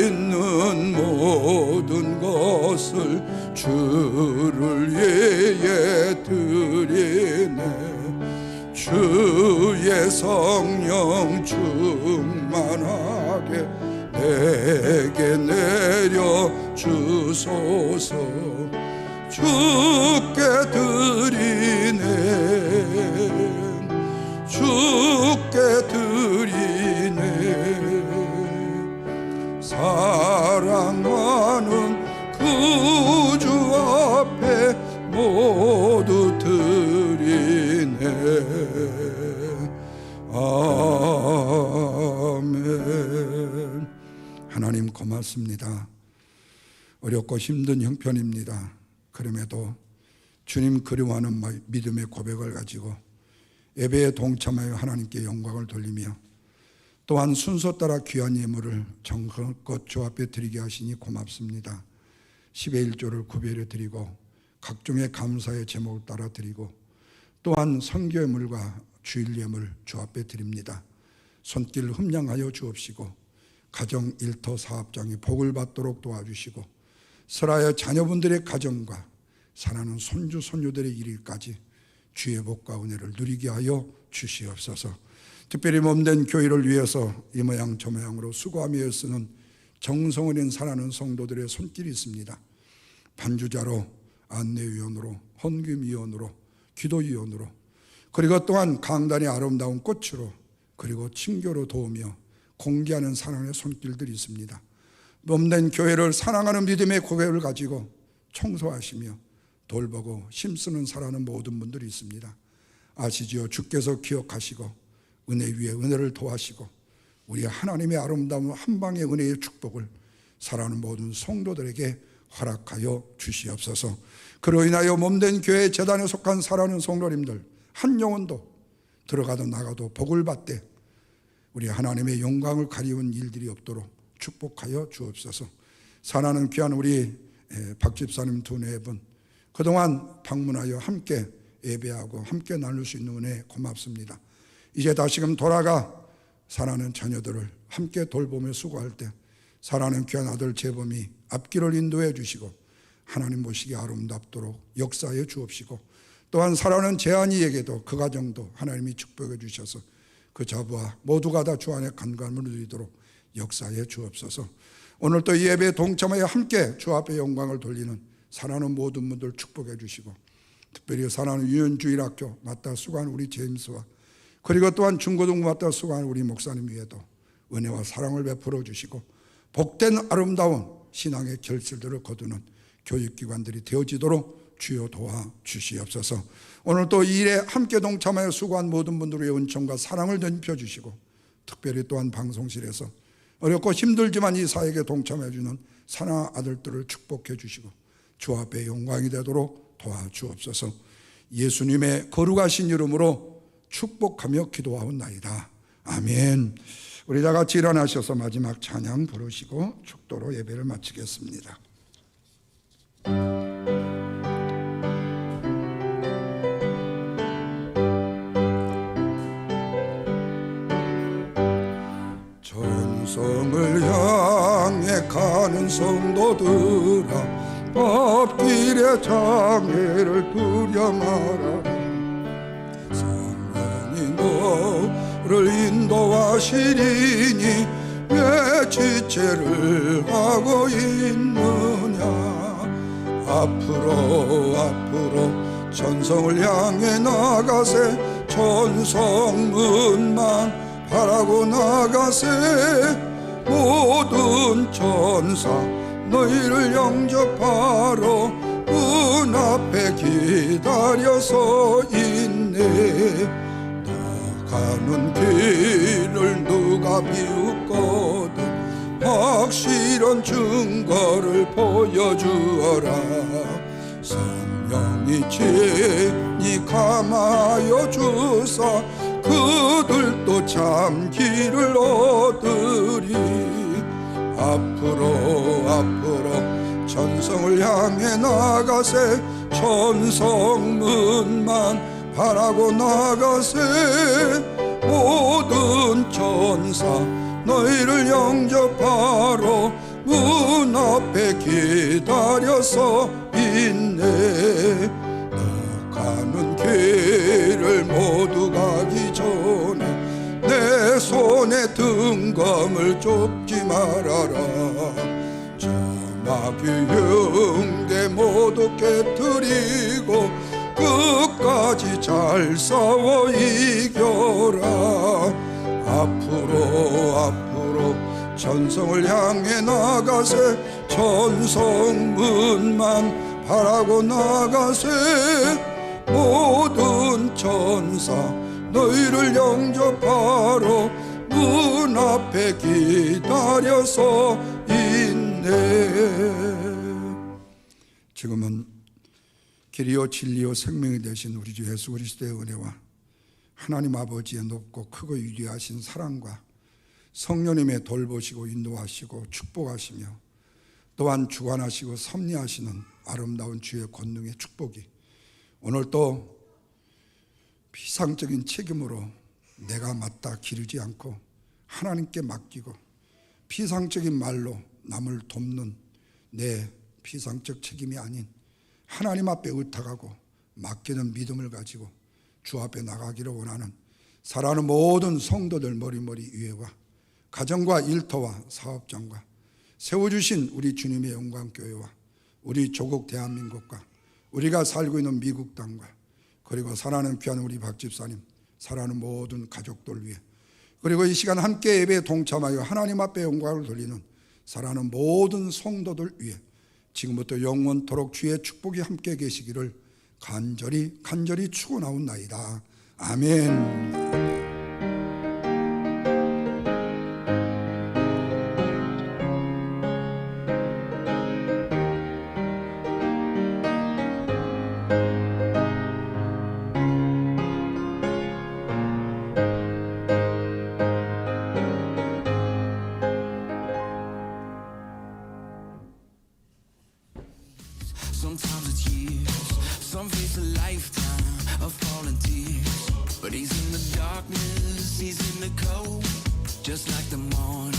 있는 모든 것을 주를 위해 드리네. 주의 성령 충만하게 내 내게 내려 주소서. 주께 드리네, 주께 드리네. 사랑하는 구주 앞에 모두 드리네. 아멘. 하나님 고맙습니다. 어렵고 힘든 형편입니다. 그럼에도 주님 그리워하는 믿음의 고백을 가지고 예배에 동참하여 하나님께 영광을 돌리며 또한 순서 따라 귀한 예물을 정성껏 주 앞에 드리게 하시니 고맙습니다. 10의 1조를 구별해 드리고 각종의 감사의 제목을 따라 드리고 또한 선교예물과 주일 예물 주 앞에 드립니다. 손길 흠량하여 주옵시고 가정 일터 사업장이 복을 받도록 도와주시고 설아의 자녀분들의 가정과 사랑하는 손주 손녀들의 일일까지 주의 복과 은혜를 누리게 하여 주시옵소서. 특별히 몸된 교회를 위해서 이 모양 저 모양으로 수고하며 애쓰는 정성어린 사랑하는 성도들의 손길이 있습니다. 반주자로, 안내위원으로, 헌금위원으로, 기도위원으로, 그리고 또한 강단의 아름다운 꽃으로, 그리고 친교로 도우며 공개하는 사랑의 손길들이 있습니다. 몸된 교회를 사랑하는 믿음의 고백을 가지고 청소하시며 돌보고 힘쓰는 사랑하는 모든 분들이 있습니다. 아시지요? 주께서 기억하시고 은혜 위에 은혜를 더하시고 우리 하나님의 아름다운 한방의 은혜의 축복을 사랑하는 모든 성도들에게 허락하여 주시옵소서. 그로 인하여 몸된 교회 재단에 속한 사랑하는 성도님들 한 영혼도 들어가도 나가도 복을 받되 우리 하나님의 영광을 가리운 일들이 없도록 축복하여 주옵소서. 사랑하는 귀한 우리 박 집사님 두 네 분 그동안 방문하여 함께 예배하고 함께 나눌 수 있는 은혜 고맙습니다. 이제 다시금 돌아가 사랑하는 자녀들을 함께 돌보며 수고할 때 사랑하는 귀한 아들 재범이 앞길을 인도해 주시고 하나님 보시기에 아름답도록 역사해 주옵시고 또한 사랑하는 재한이에게도 그 가정도 하나님이 축복해 주셔서 그 자부와 모두가 다 주 안에 간감을 누리도록 역사해 주옵소서. 오늘 또 예배에 동참하여 함께 주 앞에 영광을 돌리는 사랑하는 모든 분들 축복해 주시고 특별히 사랑하는 유연주일학교 맡다 수고하는 우리 제임스와 그리고 또한 중고등부 맡다 수고하는 우리 목사님 위에도 은혜와 사랑을 베풀어 주시고 복된 아름다운 신앙의 결실들을 거두는 교육기관들이 되어지도록 주여 도와 주시옵소서. 오늘 또 이 일에 함께 동참하여 수고한 모든 분들의 은총과 사랑을 던져 주시고 특별히 또한 방송실에서 어렵고 힘들지만 이 사역에 동참해 주는 사랑하는 아들들을 축복해 주시고 주 앞에 영광이 되도록 도와주옵소서. 예수님의 거룩하신 이름으로 축복하며 기도하옵나이다. 아멘. 우리 다 같이 일어나셔서 마지막 찬양 부르시고 축도로 예배를 마치겠습니다. 전성을 향해 가는 성도들아 앞길에 장애를 두려 마라. 성령이 너를 인도하시리니 왜 지체를 하고 있느냐. 앞으로 전성을 향해 나가세. 전성문만 바라고 나가세. 모든 천사 너희를 영접하러 문 앞에 기다려서 있네. 나가는 길을 누가 비웃거든 확실한 증거를 보여주어라. 성령이 친히 감하여 주사 그들도 참 길을 얻으리. 앞으로 전성을 향해 나가세. 전성문만 바라고 나가세. 모든 천사 너희를 영접하러 문 앞에 기다려서 있네. 가는 길을 모두 가기 전에 내 손에 등검을 좁지 말아라. 저 마귀 영계 모두 깨뜨리고 끝까지 잘 싸워 이겨라. 앞으로 천성을 향해 나가세. 천성문만 바라고 나가세. 모든 천사 너희를 영접하러 문 앞에 기다려서 있네. 지금은 길이요 진리요 생명이 되신 우리 주 예수 그리스도의 은혜와 하나님 아버지의 높고 크고 위대하신 사랑과 성령님의 돌보시고 인도하시고 축복하시며 또한 주관하시고 섭리하시는 아름다운 주의 권능의 축복이 오늘 또 비상적인 책임으로 내가 맡아 기르지 않고 하나님께 맡기고 비상적인 말로 남을 돕는 내 비상적 책임이 아닌 하나님 앞에 의탁하고 맡기는 믿음을 가지고 주 앞에 나가기를 원하는 사랑하는 모든 성도들 머리머리 위에와 가정과 일터와 사업장과 세워주신 우리 주님의 영광교회와 우리 조국 대한민국과 우리가 살고 있는 미국 땅과 그리고 사랑하는 귀한 우리 박 집사님, 사랑하는 모든 가족들 위해 그리고 이 시간 함께 예배에 동참하여 하나님 앞에 영광을 돌리는 사랑하는 모든 성도들 위해 지금부터 영원토록 주의 축복이 함께 계시기를 간절히 축원하옵나이다. 아멘. Sometimes it's years, some face a lifetime of falling tears. But he's in the darkness, he's in the cold, just like the morning